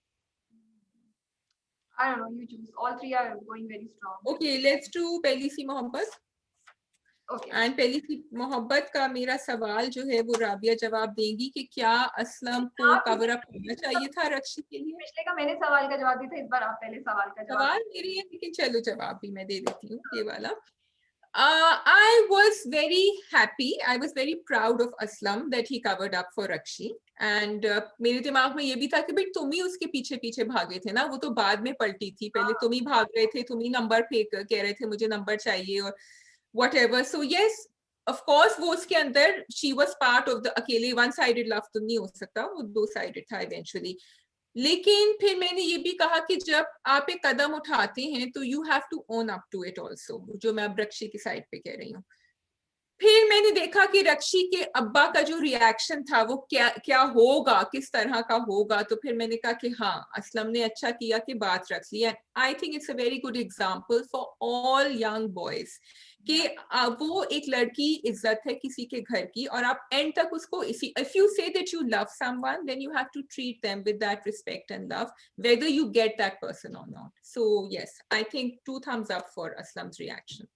I don't know, you choose. All three are going very strong. Okay, let's do पहली सी मोहब्बत। Okay. एंड पहली सी मोहब्बत का मेरा सवाल जो है वो राबिया जवाब देंगी कि क्या असलम को आप कवर अप करना चाहिए था रक्षी के लिए? पिछले का मैंने सवाल का जवाब दिया था, इस बार आप पहले सवाल का जवाब। सवाल मेरी है लेकिन चलो जवाब भी मैं दे देती हूँ ये वाला। I was very happy. I was very proud of Aslam that he covered up for Rakshi. And मेरे दिमाग में ये भी था कि भाई तुम ही उसके पीछे पीछे भागे थे ना, वो तो बाद में पलटी थी, पहले तुम ही भाग रहे थे, तुम ही नंबर फेंक कह रहे थे मुझे नंबर चाहिए और whatever. So yes, of course वो उसके अंदर she was part of the अकेले one sided love तो नहीं हो सकता, वो दो sided था eventually. लेकिन फिर मैंने ये भी कहा कि जब आप एक कदम उठाते हैं तो you have to own up to it also, जो मैं अब रक्षी की साइड पे कह रही हूँ. फिर मैंने देखा कि रक्षी के अब्बा का जो रिएक्शन था वो क्या क्या होगा, किस तरह का होगा, तो फिर मैंने कहा कि हाँ असलम ने अच्छा किया कि बात रख ली. And I think it's a very good example for all young boys कि वो एक लड़की इज्जत है किसी के घर की, और आप एंड तक उसको इसी, if you say that you love someone then you have to treat them with that respect and love whether you get that person or not. So yes, I think 2 thumbs up for Aslam's reaction.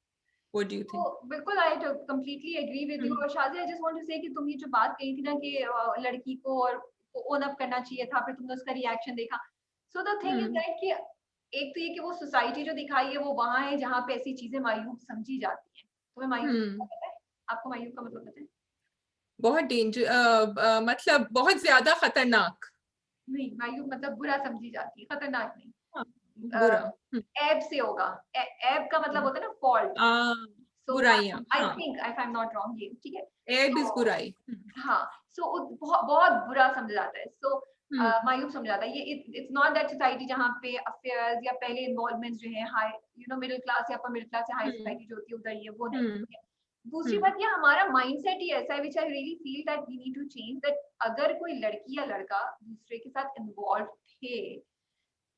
What do you think? तो बिल्कुल I completely agree with you. और शादी आई just want to से कि तुम ये जो बात कही थी ना कि लड़की को और ओन अप करना चाहिए था, फिर तुमने उसका रिएक्शन देखा. So the thing is that कि एक तो ये कि वो सोसाइटी जो दिखाई है वो वहां है जहाँ पे ऐसी चीजें मायूब समझी जाती हैं. तुम्हें मायूब का पता है? आपको मायूब का मतलब पता है? बहुत डेंजर, मतलब बहुत ज्यादा खतरनाक. नहीं, मायूब मतलब बुरा समझी जाती है, खतरनाक नहीं. बुरा. ऐब से होगा. ऐब का मतलब होता है ना फॉल्ट. सो बुराइयां. I think if I am not wrong, ये ठीक है. ऐब इज बुराई. हाँ, सो बहुत बहुत बुरा समझा जाता है. सो मायूब समझा जाता है. ये इट्स नॉट दैट सोसाइटी जहाँ पे अफेयर्स या पहले इन्वॉल्वमेंट्स जो है high you know middle class या अपर मिडिल क्लास या हाई सोसाइटी जो होती है उधर, ये वो नहीं है. दूसरी बात ये हमारा माइंडसेट ही ऐसा है which I really feel that we need to change. That अगर कोई लड़की या लड़का दूसरे के साथ इन्वॉल्व थे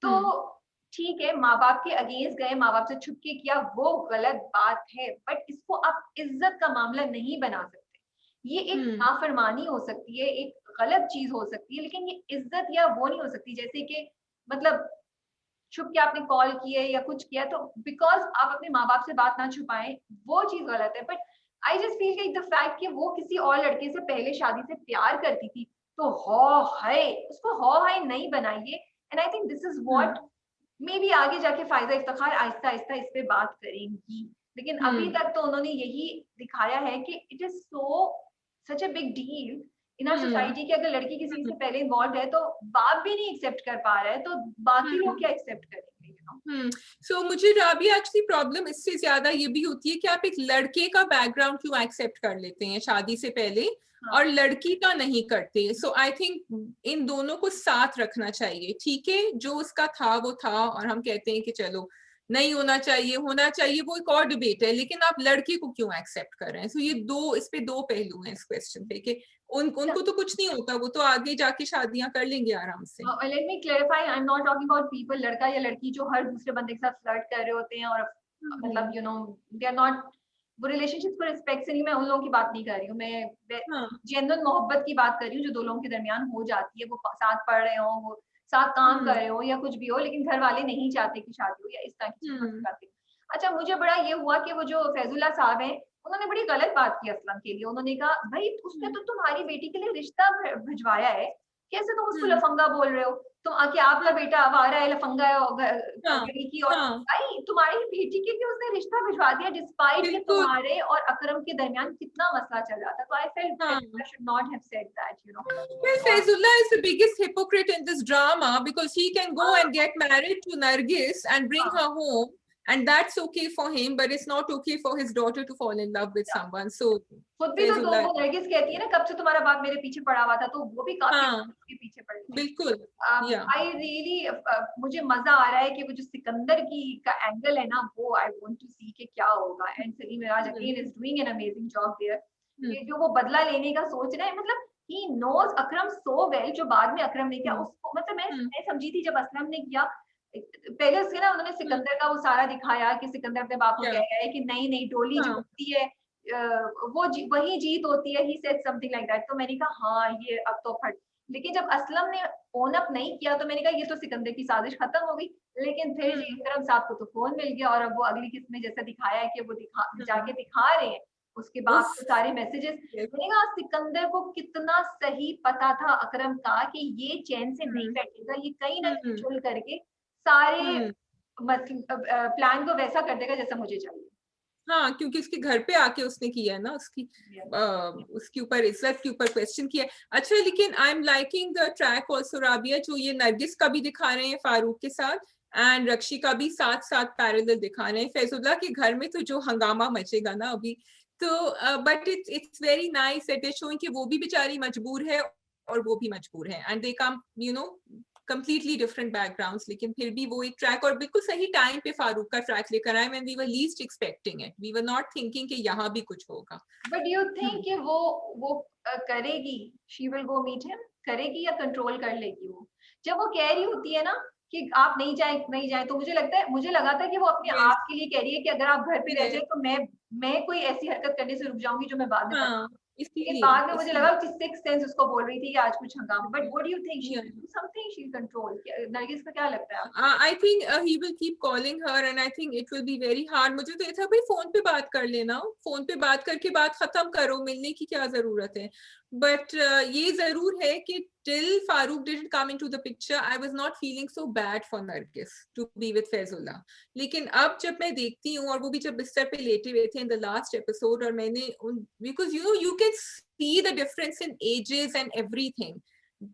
तो ठीक है, माँ बाप के अगेंस्ट गए, माँ बाप से छुप के किया, वो गलत बात है. बट इसको आप इज्जत का मामला नहीं बना सकते. ये एक नाफरमानी हो सकती है, एक गलत चीज हो सकती है, लेकिन ये इज्जत या वो नहीं हो सकती. जैसे कि मतलब छुप के आपने कॉल किए या कुछ किया तो बिकॉज आप अपने माँ बाप से बात ना छुपाएं, वो चीज गलत है. But I just feel like the fact कि वो किसी और लड़के से पहले शादी से प्यार करती थी तो हौ हाय उसको हौ हाय नहीं बनाइए. And I think this is what may be आगे जाके फायदा इफ्तिखार आहिस्ता आहिस्ता इस पे बात करेंगी. लेकिन अभी तक तो उन्होंने यही दिखाया है कि it is so such a big deal in our society कि अगर लड़की किसी से पहले इन्वॉल्व है तो बाप भी नहीं एक्सेप्ट कर पा रहा है तो बाकी लोग क्या एक्सेप्ट करेंगे, यू नो. सो मुझे राबिया एक्चुअली प्रॉब्लम इससे ज्यादा ये भी होती है कि आप एक लड़के का बैकग्राउंड क्यों एक्सेप्ट कर लेते हैं शादी से पहले और लड़की का नहीं करते. सो आई थिंक इन दोनों को साथ रखना चाहिए. ठीक है, जो उसका था वो था, और हम कहते हैं कि चलो नहीं होना चाहिए, होना चाहिए, वो एक और डिबेट है, लेकिन आप लड़के को क्यों एक्सेप्ट कर रहे हैं. सो ये दो, इस पे दो पहलू हैं इस क्वेश्चन पे कि उनको तो कुछ नहीं होता, वो तो आगे जाके शादियां कर लेंगे आराम से. Let me clarify, I am not talking about people, लड़का या लड़की जो हर दूसरे बंदे के साथ फ्लर्ट कर रहे होते हैं और मतलब you know they are not, वो रिलेशनशिप को रिस्पेक्ट से नहीं, मैं उन लोगों की बात नहीं कर रही हूँ. मैं जेन्युइन मोहब्बत की बात कर रही हूँ जो दो लोगों के दरमियान हो जाती है. वो साथ पढ़ रहे हो, वो साथ काम कर रहे हो या कुछ भी हो, लेकिन घर वाले नहीं चाहते कि शादी हो या इस तरह की चीजें चाहते. अच्छा, मुझे बड़ा ये हुआ कि वो जो फैजुल्ला साहब हैं उन्होंने बड़ी गलत बात की असलम के लिए. उन्होंने कहा भाई उसने तो तुम्हारी बेटी के लिए रिश्ता भिजवाया है, कैसे तुम उसको लफंगा बोल रहे हो. तुम आके आपका बेटा आवारा है, लफंगा है की, और भाई तुम्हारी बेटी के लिए उसने रिश्ता भिजवा दिया डिस्पाइट कि तुम्हारे और अकरम के दरमियान कितना मसला चल रहा था. तो I felt I should not have said that, you know. Well, Faizullah is the biggest hypocrite in this drama because he can go and get married to Nargis and bring her home, and that's okay for him, but it's not okay for his daughter to fall in love with someone. So खुद भी तो वो नरगिस कहती है ना कब से तुम्हारा बाप मेरे पीछे पड़ा हुआ था, तो वो भी काफी उसके पीछे पड़ी. बिल्कुल. आई रियली मुझे मजा आ रहा है कि वो जो सिकंदर की का एंगल है ना, वो आई वांट टू सी कि क्या होगा. And Saleem Mairaj again is doing an amazing job there. ये जो वो बदला लेने का सोच रहे हैं, मतलब he knows Akram so well, जो बाद में अकरम ने किया उसको, मतलब मैं समझी थी जब असलम ने किया पहले से ना, उन्होंने सिकंदर का वो सारा दिखाया कि सिकंदर अपने बाप को कह रहा है कि नहीं नहीं डोली जो होती है वही जीत होती है. He said something like that. तो मैंने कहा हाँ ये अब तो फट. लेकिन जब असलम ने ओन अप नहीं किया तो मैंने कहा ये तो सिकंदर की साजिश खत्म हो गई. लेकिन फिर इकरम साहब को तो फोन मिल गया और अब वो अगली किस्त में जैसा दिखाया है कि वो जाके दिखा रहे हैं उसके बाप के सारे मैसेजेस. मैंने कहा सिकंदर को कितना सही पता था अकरम का कि ये चैन से नहीं बैठेगा, ये कहीं ना कहीं चुल करके सारे प्लान को वैसा कर देगा जैसा मुझे चाहिए. हाँ, क्योंकि उसके घर पे आके उसने किया है ना, उसके ऊपर इज्जत के ऊपर क्वेश्चन किया है। अच्छा, लेकिन I am liking the track also Rabia, जो ये नरगिस का भी दिखा रहे हैं फारूक के साथ, एंड रक्षी का भी साथ साथ पैरेलल दिखा रहे हैं। फैजुल्लाह के घर में तो जो हंगामा मचेगा ना अभी, तो but it's very nice that they showing कि वो भी बेचारी मजबूर है और वो भी मजबूर है, and they come completely different backgrounds, लेकिन फिर भी वो एक ट्रैक, और बिल्कुल सही टाइम पे फारूक का ट्रैक लेकर आए, when we were least expecting it, we were not thinking कि यहाँ भी कुछ होगा। बट यू थिंक कि वो करेगी, she will go meet him, करेगी या कंट्रोल कर लेगी? वो जब वो कह रही होती है ना कि आप नहीं जाए नहीं जाए, तो मुझे लगा था कि वो अपने yes, आप के लिए कह रही है कि अगर आप घर पे रह yes, जाए तो मैं कोई ऐसी हरकत करने से रुक जाऊंगी जो मैं बाद में हाँ, लेकिन इसीलिए बाद में मुझे लगा कि सिक्स सेंस उसको बोल रही थी कि आज कुछ हंगामा। But what do you think, she yeah. Will do something, she will control? Nargis का क्या लगता है आपको? I think he will keep calling her and I think it will be very hard. मुझे तो ये था भाई फोन पे बात कर लेना, फोन पे बात करके बात खत्म करो, मिलने की क्या जरूरत है। बट ये जरूर है कि till Farooq didn't come into the picture, I was not feeling so bad for Nargis to be with Faizullah. लेकिन अब जब मैं देखती हूँ, और वो भी जब बिस्तर पे लेटे हुए थे in the last episode, और मैंने because you can see the difference in ages and everything,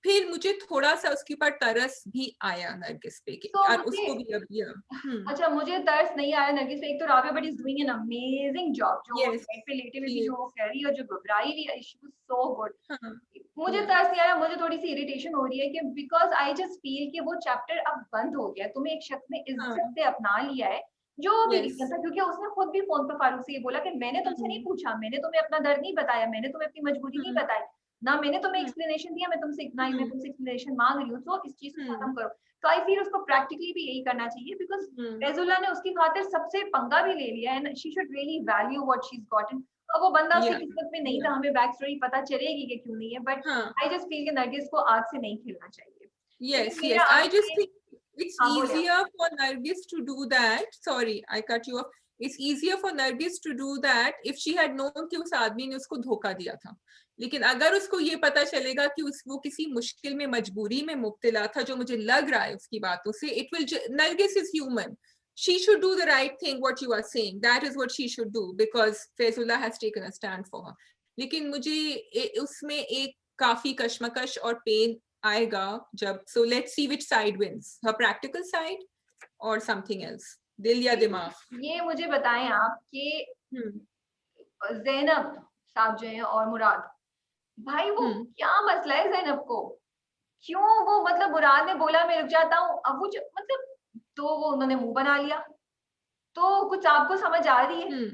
फिर मुझे थोड़ा सा उसके ऊपर तरस भी आया नरगिस पे के, तो और मुझे उसको भी अब अच्छा, मुझे तरस नहीं आया नरगिस पे। एक तो Rabia but is doing an amazing job, जो वो यस, बेड पे लेटे हुए भी जो वो कह रही है और जो घबराई हुई है, शी वाज सो गुड। हाँ, मुझे तरस नहीं आया, मुझे थोड़ी सी इरिटेशन हो रही है कि बिकॉज आई जस्ट फील कि वो चैप्टर अब बंद हो गया। तुम्हें एक शख्स ने हाँ, इज्जत से अपना लिया है, जो भी यस, रीजन था, क्योंकि उसने खुद भी फोन पर फारूक से ये बोला कि मैंने तुमसे नहीं पूछा, मैंने तुम्हें अपना दर्द नहीं बताया, मैंने तुम्हें अपनी मजबूरी नहीं बताई, ना मैंने तुम्हें एक्सप्लेनेशन दिया, मैं तुमसे इतना ही मैं तुमसे एक्सप्लेनेशन मांग रही हूँ, तो इस चीज को खत्म करो। तो आई फील उसको प्रैक्टिकली भी यही करना चाहिए, बिकॉज फैजुल्लाह ने उसकी खातिर सबसे पंगा भी ले लिया है, she should really value what she is gotten. अब वो बंदा उसकी या किस्मत में नहीं या था, हमें बैक स्टोरी पता चलेगी कि क्यों नहीं है, बट हाँ, आई जस्ट फील कि नरगिस को आग से नहीं खेलना चाहिए। लेकिन yes, मेरा yes, I just आपसे, think it's हाँ बोले आप। easier for Nargis to do that, sorry I cut you off, it's easier for Nargis to do that if she had known कि उस आदमी ने उसको धोखा दिया था। लेकिन अगर उसको ये पता चलेगा कि वो किसी मुश्किल में, मजबूरी में मुब्तला था, जो मुझे लग रहा है उसकी बातों से, it will, Nargis is human, she should do the right thing, what you are saying, that is what she should do, because Faizullah has taken a stand for her. लेकिन मुझे उसमें एक काफी कश्मकश और पेन आएगा जब, so let's see which side wins, her practical side or something else, दिल या दिमाग। ये मुझे बताएं आप कि ज़ैनब साहब जो हैं और मुराद, भाई वो क्या मसला है ज़ैनब को? क्यों वो, मतलब मुराद ने बोला मैं रुक जाता हूँ, अब वो मतलब, तो वो उन्होंने मुंह बना लिया, तो कुछ आपको समझ आ रही है?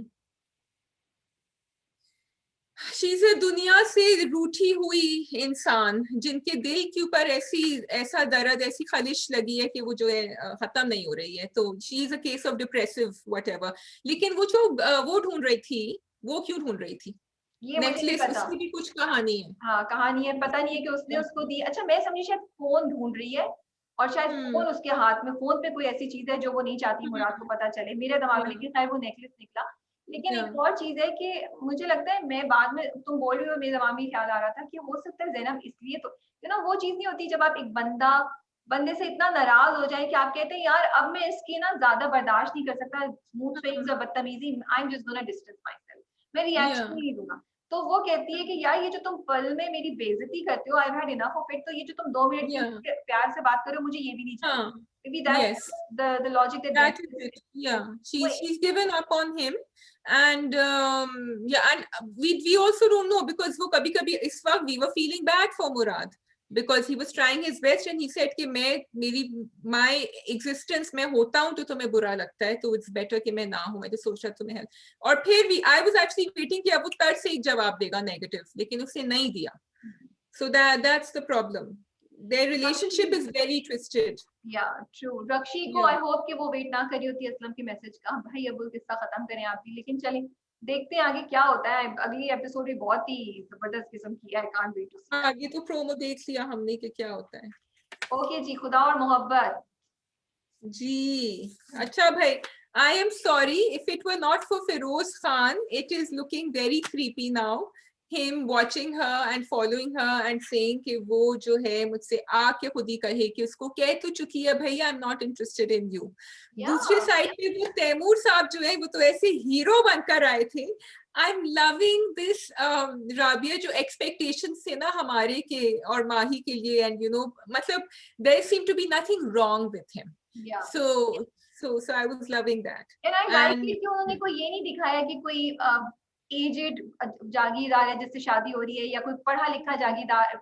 शीज़े दुनिया से रूठी हुई इंसान, जिनके दिल के ऊपर ऐसा दर्द, ऐसी खलिश लगी है कि वो जो है खत्म नहीं हो रही है, तो she is a case of depressive whatever. लेकिन वो जो वो ढूंढ रही थी, वो क्यों ढूंढ रही थी? ये मुझे नहीं नेकलेस, पता। उसकी भी कुछ कहानी है। हाँ, कहानी है, पता नहीं है कि उसने उसको दी। अच्छा, मैं समझी शायद फोन ढूंढ रही है, और शायद फोन उसके हाथ में, फोन पे कोई ऐसी चीज है जो वो नहीं चाहती मुराद को पता चले, मेरे दिमाग में, लेकिन खैर वो नेकलेस निकला। लेकिन एक और चीज है कि मुझे लगता है, मैं बाद में, तुम बोल रही हो, मेरे दिमाग में ख्याल आ रहा था कि हो सकता है ज़ैनब इसलिए, तो वो चीज नहीं होती जब आप एक बंदे से इतना नाराज हो जाए कि आप कहते हैं यार अब मैं इसकी ना ज्यादा बर्दाश्त नहीं कर सकता, स्मूथ स्विंग्स और बदतमीजी, I am just gonna distance my self, मैं रिएक्शन नहीं दूंगा। तो वो कहती है कि यार ये जो तुम पल में मेरी बेइज्जती करते हो, I have had enough of it, तो ये जो तुम 2 मिनट के प्यार से बात कर रहे हो, मुझे ये भी नहीं चाहिए। Maybe Yes, that's the logic that that is Zenith is it. Yeah, saying. she's given up on him, and yeah, and we also don't know, because वो कभी कभी इस वक्त we were feeling bad for Murad, because he was trying his best and he said कि my existence में होता हूँ तो तुम्हें बुरा लगता है, तो it's better कि मैं ना हूँ, मैं तो सोच रहा तुम्हें help। और फिर I was actually waiting कि अब वो तर से एक जवाब देगा negative, लेकिन उसने नहीं दिया, so that's the problem, their relationship is very twisted। Yeah, true। रक्षी को I hope कि वो वेट ना करी होती असलम के मैसेज का, भाई अब वो किस्सा खत्म करें आप भी, लेकिन चलें देखते हैं आगे क्या होता है। अगली एपिसोड भी बहुत ही जबरदस्त किस्म की है, कांट वेट टू सी। आगे तो प्रोमो देख लिया हमने कि क्या होता है। ओके जी, खुदा और मोहब्बत जी। अच्छा भाई, I am sorry if it were not for Feroz Khan, it is looking very creepy now, him watching her and following her and saying कि वो जो है मुझसे आके खुद ही कहे कि उसको कह तो चुकी है भैया I'm not interested in you. दूसरी साइड पे वो तैमूर साहब जो है वो तो ऐसे हीरो बनकर आए थे. I'm loving this राबिया जो expectations थे ना हमारे के और माही के लिए and you know मतलब there seemed to be nothing wrong with him. Yeah. So I was loving that. And I like it कि उन्होंने कोई ये नहीं दिखाया कि कोई एजेड जागीरदार है जिससे शादी हो रही है या कोई पढ़ा लिखा जागीरदार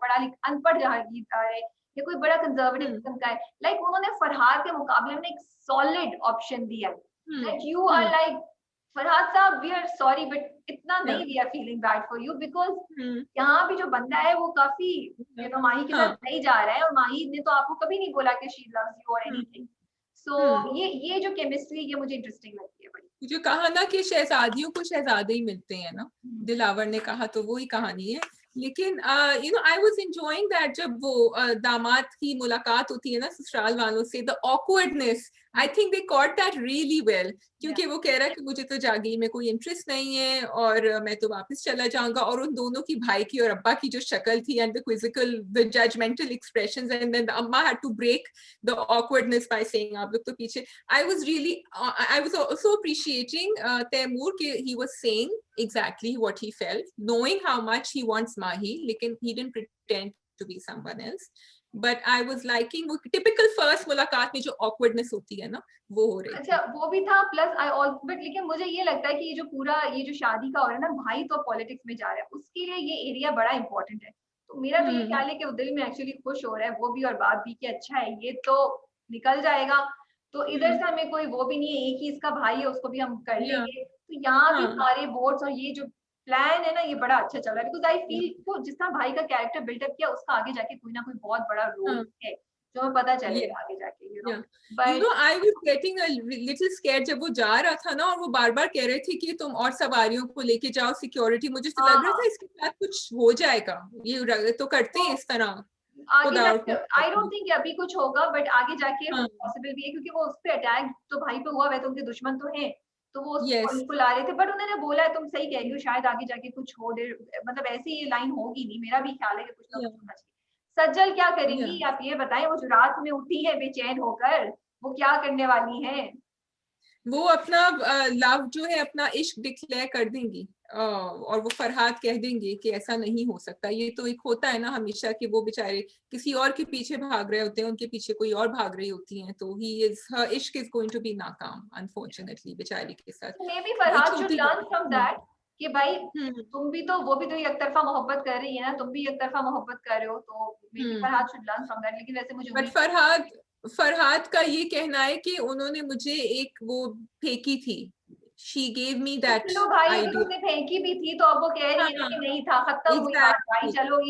अनपढ़ जागीरदार है या कोई बड़ा कंजर्वेटिव किस्म का है. लाइक उन्होंने फरहाद के मुकाबले में एक सॉलिड ऑप्शन दिया है that you are like Farhad साहब we are sorry but इतना नहीं we are feeling bad for you because यहाँ भी जो बंदा है वो काफी you know माही के साथ नहीं जा रहा है और माही ने तो आपको कभी नहीं बोला कि she loves you or anything. So ये जो केमिस्ट्री ये मुझे इंटरेस्टिंग लगती है बड़ी. जो कहा ना कि शहजादियों को शहजादे ही मिलते हैं ना, दिलावर ने कहा तो वो ही कहानी है. लेकिन you know I was enjoying that जब वो दामाद की मुलाकात होती है ना ससुराल वालों से, the awkwardness I think they caught that really well. क्योंकि वो कह रहा है कि मुझे तो जागीर में कोई इंटरेस्ट नहीं है और मैं तो वापस चला जाऊंगा. और उन दोनों की भाई की और अब्बा की जो शक्ल थी and the quizzical, the judgmental expressions and then the amma had to break the awkwardness by saying आप लोग तो पीछे. I was also appreciating Taimur कि he was saying exactly what he felt, knowing how much he wants Mahi, लेकिन he didn't pretend to be someone else. But I was liking वो typical first मुलाकात में जो awkwardness होती है ना वो हो रही. अच्छा वो भी था प्लस बट लेकिन मुझे ये लगता है कि ये जो शादी का हो रहा है ना भाई तो पॉलिटिक्स में जा रहा है उसके लिए ये एरिया बड़ा इंपॉर्टेंट है. तो मेरा तो ये ख्याल है कि वो दिल में एक्चुअली खुश हो रहा है वो भी और बात भी कि अच्छा है ये तो निकल जाएगा. तो इधर से हमें कोई वो भी नहीं है एक ही इसका भाई है उसको भी हम कर लेंगे. तो यहाँ भी सारे वोट्स और ये जो प्लान है ना ये बड़ा अच्छा चल रहा है बिकॉज आई फील तो जिस तरह भाई का कैरेक्टर बिल्डअप किया उसका आगे जाके कोई ना कोई बहुत बड़ा रोल है जो हमें पता चलेगा आगे जाके you know I was getting a little scared जब वो जा रहा था ना और वो बार बार कह रहे थे कि तुम और सवारियों को लेके जाओ सिक्योरिटी. मुझे तो लग रहा था इसके साथ कुछ हो जाएगा. ये तो करते हैं इस तरह आगे आई डोंट थिंक अभी कुछ होगा बट आगे जाके पॉसिबल भी है क्योंकि वो उस पे अटैक तो भाई पे हुआ है तो उनके दुश्मन तो हैं तो वो उसको ला रहे थे. बट उन्होंने बोला है तुम सही कह रही हो शायद आगे जाके कुछ हो दे मतलब ऐसी ये लाइन होगी नहीं. मेरा भी ख्याल है कि कुछ ना कुछ होना चाहिए. सज्जल क्या करेंगी आप ये बताएं. वो जो रात में उठी है बेचैन होकर वो क्या करने वाली है. वो अपना लव जो है अपना इश्क डिक्लेयर कर देंगी और वो फरहाद कह देंगे कि ऐसा नहीं हो सकता. ये तो एक होता है ना हमेशा कि वो बेचारे किसी और के पीछे भाग रहे होते हैं उनके पीछे कोई और भाग रही होती हैं तो her इश्क is going to be नाकाम अनफॉर्चुनेटली बेचारी के साथ. May be Farhad should learn from that कि भाई तुम भी तो वो भी तो एक तरफा मोहब्बत कर रही है ना तुम भी एक तरफा मोहब्बत कर रहे हो तो may be Farhad should learn from that. लेकिन वैसे मुझे फरहाद का ये कहना है कि उन्होंने मुझे एक वो फेंकी थी. She gave me that चलो भाई उसने फेंकी भी थी तो अब वो कह रही है कि नहीं था खत्म हुई बात भाई. चलो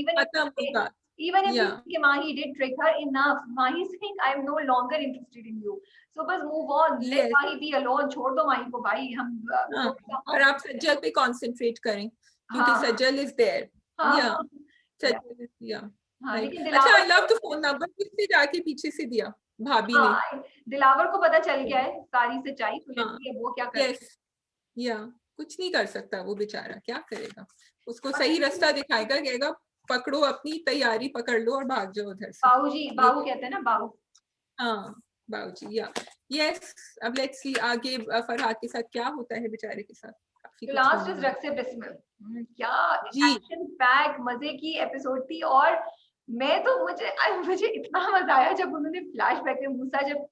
even if Mahi did trick her enough Mahi saying I am no longer interested in you so बस move on let Mahi be alone. छोड़ दो माही को भाई हम और आप सज्जल पे concentrate करें क्योंकि सज्जल is there. अच्छा I love the phone number किसने जाके पीछे से दिया भाभी ने. दिलावर को पता चल गया है सारी सच्चाई तो वो क्या करेगा. कुछ नहीं कर सकता वो बेचारा क्या करेगा. उसको सही रास्ता दिखाएगा कहेगा पकड़ो अपनी तैयारी पकड़ लो और भाग जाओ उधर से. बाबू कहते हैं ना बाबू. बाबूजी यस. अब लेट्स सी आगे फरहाद के साथ क्या होता है बेचारे के साथ. Last is Raqse Bismil. क्या एक्शन पैक मजे की एपिसोड थी और मैं तो मुझे इतना मजा आया जब उन्होंने फ्लैशबैक में मूसा जब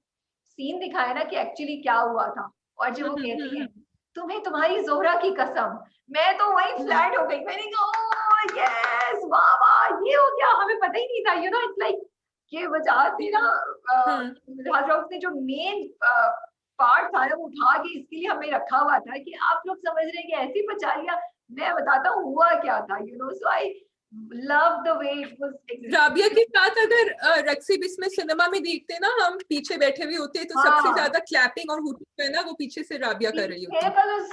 सीन दिखाया ना कि एक्चुअली क्या हुआ था और जब वो कहती है तुम्हें तुम्हारी जोहरा की कसम. मैं तो वही फ्लैट हो गई. मैंने कहा यस वाह वाह ये हो गया हमें पता ही नहीं था यू नो इट्स लाइक कि वजह से ना राज ने जो मेन पार्ट था ना वो उठा के इसके लिए हमें रखा हुआ था कि आप लोग समझ रहे हैं कि ऐसे ही बचा लिया. मैं बताता हूँ हुआ क्या था you know. So I love the way it was. Rabia के साथ अगर रक्सी बिस्मिल सिनेमा में देखते ना हम पीछे बैठे हुए होते तो सबसे ज्यादा क्लैपिंग और हुटिंग है ना वो पीछे से राबिया कर रही होती है.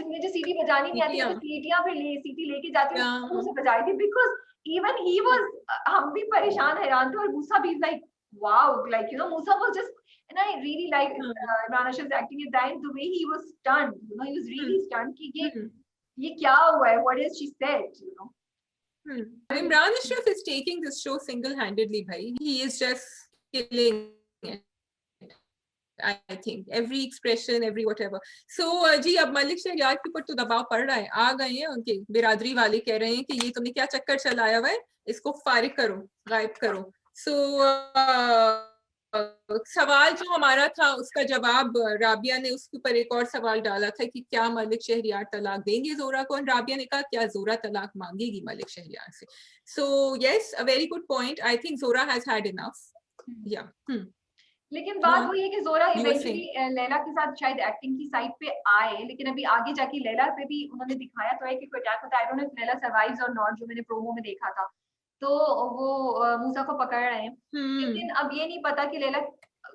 मुझे सीटी बजानी नहीं आती तो सीटियां पे सीटी लेके जाती हूँ उसे बजाई थी बिकॉज इवन ही वाज हम भी परेशान हैरान थे और मूसा भी like wow like you know Musa was just and I really like Imran Ashraf's acting at that the way he was stunned you know he was really stunned कि ये क्या हुआ है what is she said you know. Imran Ashraf is taking this show single-handedly, bhai. He is just killing it. I think every expression, every whatever. So जी अब मलिक शहरियार के ऊपर तो दबाव पड़ रहा है, आ गए हैं उनके बिरादरी वाले कह रहे हैं कि ये तुमने क्या चक्कर चलाया हुआ है, इसको फारिग करो, गायब करो. So सवाल जो हमारा था उसका जवाब राबिया ने उसके ऊपर एक और सवाल डाला था कि क्या मलिक शहरियार तलाक देंगे जोरा को, और राबिया ने कहा क्या जोरा तलाक मांगेगी मलिक शहरियार से. So yes, a very good point. I think Zora has had enough. Yeah. लेकिन बात वही है कि जोरा इवेंचुअली लैला के साथ शायद एक्टिंग की साइड पे आए, लेकिन अभी आगे जाके लैला पे भी उन्होंने दिखाया तो है कि कोई अटैक होता है. आई don't know if Laila survives और नॉट, जो मैंने प्रोमो में देखा था तो वो मूसा को पकड़ रहे हैं. लेकिन अब ये नहीं पता कि लैला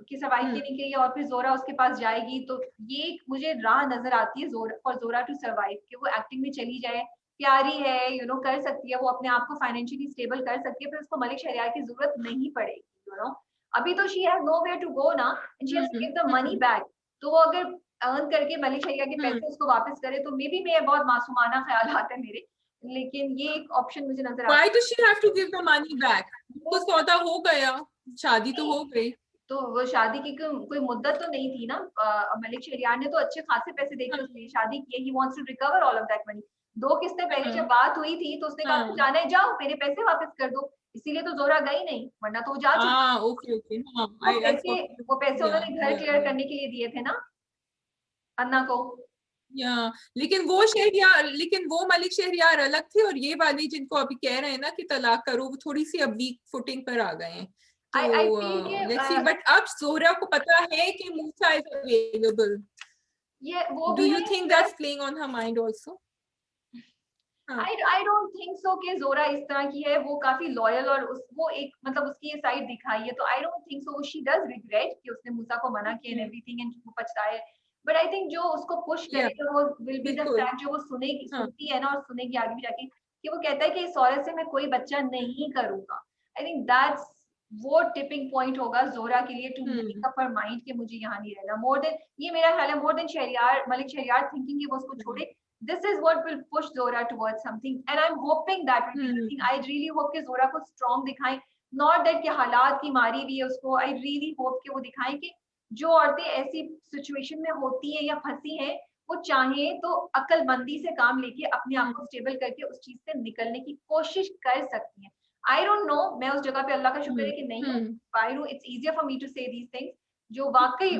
की सर्वाइव की नहीं की और फिर जोरा उसके पास जाएगी. तो ये मुझे राह नजर आती है जोरा फॉर जोरा टू सर्वाइव, कि वो एक्टिंग में चली जाए, प्यारी है, यू नो, कर सकती है, वो अपने आप को फाइनेंशियली स्टेबल कर सकती है, फिर उसको मलिक शहरियार की जरूरत नहीं पड़ेगी. यू नो, अभी तो she has nowhere to go ना, and she has to give the money back. तो वो अगर अर्न करके मलिक शहरियार के पैसे उसको वापस करे तो मे बी मैं बहुत मासूमाना ख्यालात है मेरे, लेकिन ये एक ऑप्शन मुझे नजर आता है. Why does she have to give the money back? तो सौदा हो गया, शादी तो हो गई. तो वो शादी की कोई मुद्दत तो नहीं थी ना. मलिक शहरियार ने तो अच्छे खासे पैसे देके उसने शादी की. He wants to recover all of that money. 2 किस्तें पहले जब बात हुई थी तो उसने कहा जाना है जाओ, मेरे पैसे वापस कर दो. इसीलिए तो जोरा गई नहीं, वरना तो वो जा चुकी. ओके. वो पैसे उन्होंने घर क्लियर करने के लिए दिए थे ना अन्ना को. लेकिन वो मलिक शहरियार अलग थे, और ये वाले जिनको अभी कह रहे हैं ना कि तलाक करो, वो थोड़ी सी अब वीक फुटिंग पर आ गए हैं. तो बट अब जोरा को पता है कि Moosa is available. Do you think that's playing on her mind also? I don't think so कि जोरा इस तरह की है. वो काफी लॉयल और वो एक मतलब उसकी ये साइड दिखाई है. तो I don't think so. She does regret कि उसने मूसा को मना किया and everything, and वो पछताए है. But I think जो उसको पुश करेगा वो will be the fact जो वो सुनती है ना, और सुनेगी आगे भी जाके, कि वो कहता है कि इस औरत से मैं कोई बच्चा नहीं करूंगा. I think that's वो टिपिंग पॉइंट होगा जोरा के लिए to make up her mind कि मुझे यहाँ नहीं रहना. मोर देन, ये मेरा ख्याल है, more than Shehryar, Malik Shehryar thinking कि वो उसको छोड़े. This is what will push Zora towards something, and I'm hoping that will be the thing. I really hope कि Zora को strong दिखाएं, not that कि हालात की मारी भी है उसको. I really hope कि वो दिखाएं कि जो औरतें ऐसी सिचुएशन में होती हैं या फंसी हैं, वो चाहें तो अक्लमंदी से काम लेके अपने आप को स्टेबल करके उस चीज से निकलने की कोशिश कर सकती हैं. I don't know, मैं उस जगह पे अल्लाह का शुक्र है कि नहीं हूँ. I know it's easier for me to say these things. जो वाकई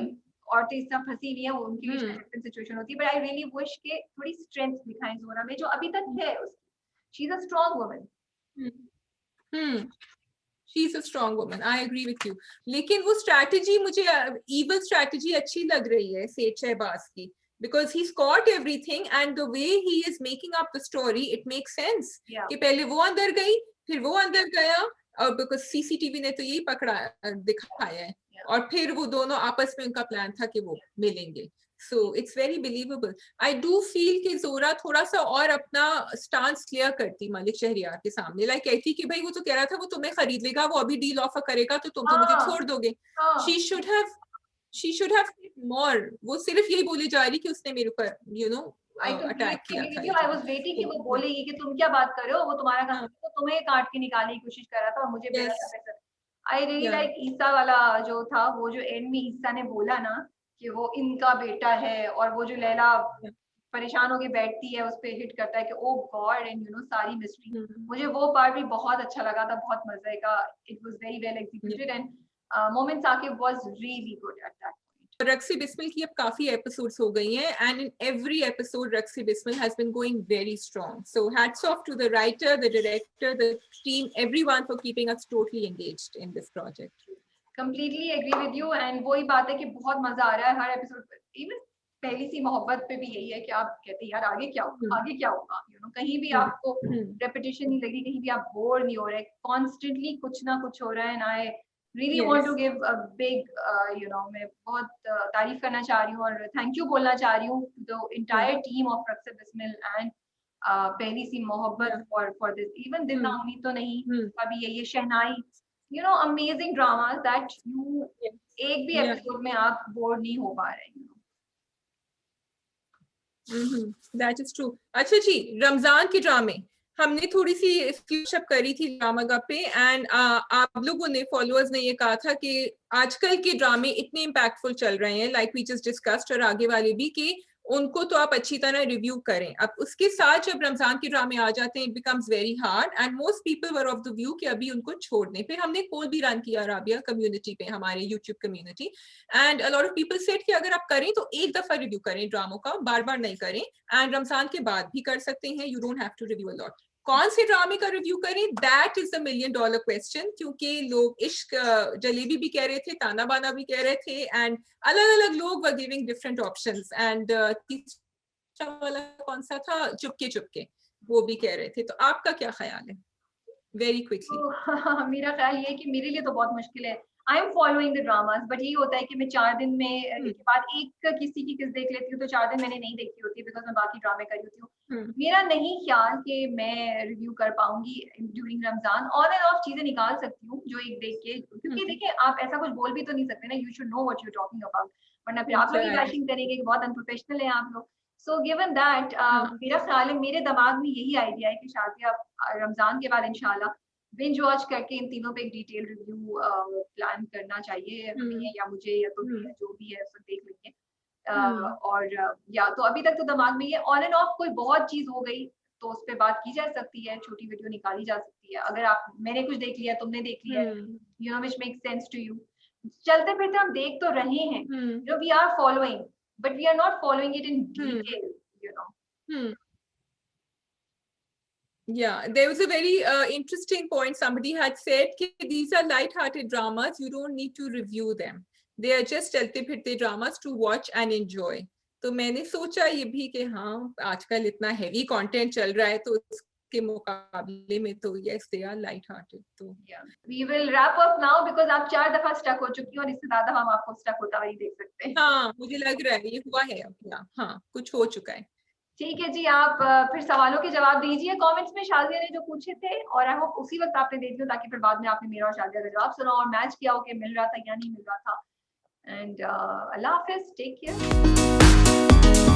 औरतें इस तरह फंसी हुई है, वो उनकी भी डिफरेंट सिचुएशन होती है. बट आई रियली विश के थोड़ी स्ट्रेंथ दिखाएं जोरा में, जो अभी तक है उसकी. She is a strong woman. She is a strong woman. I agree with you. लेकिन वो स्ट्रैटेजी मुझे evil स्ट्रैटेजी अच्छी लग रही है सेठ शहबाज की, because he's caught everything and the way he is making up the story, it makes sense. कि पहले वो अंदर गई, फिर वो अंदर गया, और because CCTV ने तो यही पकड़ा दिखाया है, और फिर वो दोनों आपस में उनका प्लान था कि वो मिलेंगे. So it's very believable. I do feel कि जोरा थोड़ा सा और अपना स्टांस क्लियर करती मलिक शहरियार के सामने, लाइक कहती कि भाई वो तो कह रहा था वो तुम्हें खरीद लेगा, वो अभी डील ऑफर करेगा तो तुम तो मुझे छोड़ दोगे. She should have more. वो सिर्फ यही बोली जा रही कि उसने मेरे ऊपर अटैक किया था. I was waiting कि वो बोलेगी कि तुम क्या बात कर रहे हो, वो तुम्हारा काम है, तो तुम्हें काट के निकालने की कोशिश कर रहा था और मुझे मेरा पैसा. I really like ईसा वाला जो था, वो जो एंड में ईसा ने बोला ना कि वो इनका बेटा है, और वो जो लैला परेशान होके बैठती है उस पे हिट करता है कि ओ गॉड, एंड यू नो सारी मिस्ट्री. मुझे वो पार्ट भी बहुत अच्छा लगा था, बहुत मजे का. It was very well executed, and moment Saqib was really good at that. Raqse Bismil की अब काफी एपिसोड्स हो गई हैं, and in every episode रक्सी Bismil has been going very strong. So hats off to the writer, the director, the team, everyone for keeping us totally engaged in this project. Completely agree with you, and वही बात है कि बहुत मजा आ रहा है हर episode पे. इवन पहली सी मोहब्बत पे भी यही है कि आप कहते हैं यार आगे क्या होगा, आगे क्या होगा. यू नो, कहीं भी आपको रेपिटेशन नहीं लग रही, कहीं भी आप बोर नहीं हो रहे, कॉन्स्टेंटली कुछ ना कुछ हो रहा है. ना आई really want to give a big मैं बहुत तारीफ करना चाह रही हूँ और थैंक यू बोलना चाह रही हूँ to the entire team of रक्सी बिस्मिल and पहली सी मोहब्बत for this. even दिलना उम्मीद तो नहीं, अभी ये शहनाई, amazing dramas that you एक भी एपिसोड में आप बोर नहीं हो पा रहे हैं. That is true. अच्छा जी, रमजान के ड्रामे हमने थोड़ी सी स्क्रीनशॉट करी थी ड्रामा गप्पे एंड आप लोगों ने फॉलोअर्स ने ये कहा था कि आजकल के ड्रामे इतने इम्पैक्टफुल चल रहे हैं लाइक वी जस्ट डिस्कस्ड और आगे वाले भी कि उनको तो आप अच्छी तरह रिव्यू करें। अब उसके साथ जब रमजान के ड्रामे आ जाते हैं it becomes very hard and most people were of the view कि अभी उनको छोड़ दें। फिर हमने पोल भी रन किया राबिया कम्युनिटी पे, हमारे YouTube community, and a lot of people said कि अगर आप करें तो एक दफा रिव्यू करें ड्रामों का, बार बार नहीं करें, एंड रमजान के बाद भी कर सकते हैं, you don't have to review a lot. कौन से ड्रामे का रिव्यू करें, that is the $1 million question, क्योंकि लोग इश्क जलेबी भी कह रहे थे, ताना बाना भी कह रहे थे, एंड अलग अलग लोग were giving different options, and तीसरा वाला कौन सा था, चुपके चुपके, वो भी कह रहे थे। तो आपका क्या ख्याल है वेरी क्विकली? तो मेरा ख्याल ये है कि मेरे लिए तो बहुत मुश्किल है। I am following the dramas, but यही होता है कि मैं 4 दिन में के बाद एक किसी की किस देख लेती हूँ, तो 4 दिन मैंने नहीं देखी होती बिकॉज़ मैं बाकी ड्रामे कर रही होती हूँ। मेरा नहीं ख्याल कि मैं रिव्यू कर पाऊँगी during Ramzan. On end of चीज़ें निकाल सकती हूँ जो एक देख के, क्योंकि देखिए आप ऐसा कुछ बोल भी तो नहीं सकते ना, you should know what you are talking about, वरना फिर आप लोग ही बैशिंग करेंगे कि बहुत अनप्रोफेशनल हैं आप लोग। सो गिवन दैट मेरा ख्याल है, मेरे दिमाग में यही आइडिया है कि शादिया रमज़ान के बाद इंशाल्लाह बिंज वॉच करके इन तीनों पे एक डिटेल रिव्यू प्लान करना चाहिए हमें या मुझे या तो जो भी है सब देख लेंगे। और या तो अभी तक तो दिमाग में ये ऑन एंड ऑफ कोई बहुत चीज हो गई तो उस पे बात की जा सकती है, छोटी वीडियो निकाली जा सकती है। अगर आप मैंने कुछ देख लिया तुमने देख लिया, you know which makes sense to you, चलते फिरते हम देख तो रहे हैं, you know we are following but we are not following it in detail, you know. Yeah, there was a very interesting point somebody had said कि these are light-hearted dramas, you don't need to review them, they are just चलते फिरते dramas to watch and enjoy। तो मैंने सोचा ये भी कि हाँ आजकल इतना heavy content चल रहा है तो उसके मुकाबले में तो yes they are light-hearted। तो we will wrap up now because आप 4 दफा स्टक हो चुकी हो और इससे ज्यादा हम आपको स्टक होता हुआ नहीं देख सकते। हाँ मुझे लग रहा है ये हुआ है अब, हाँ कुछ हो चुका है। ठीक है जी, आप फिर सवालों के जवाब दीजिए कमेंट्स में शादिया ने जो पूछे थे, और आई होप उसी वक्त आपने दे दिया ताकि फिर बाद में आपने मेरा और शादिया का जवाब सुना और मैच किया हो कि मिल रहा था या नहीं मिल रहा था। एंड अल्लाह हाफिज, टेक केयर।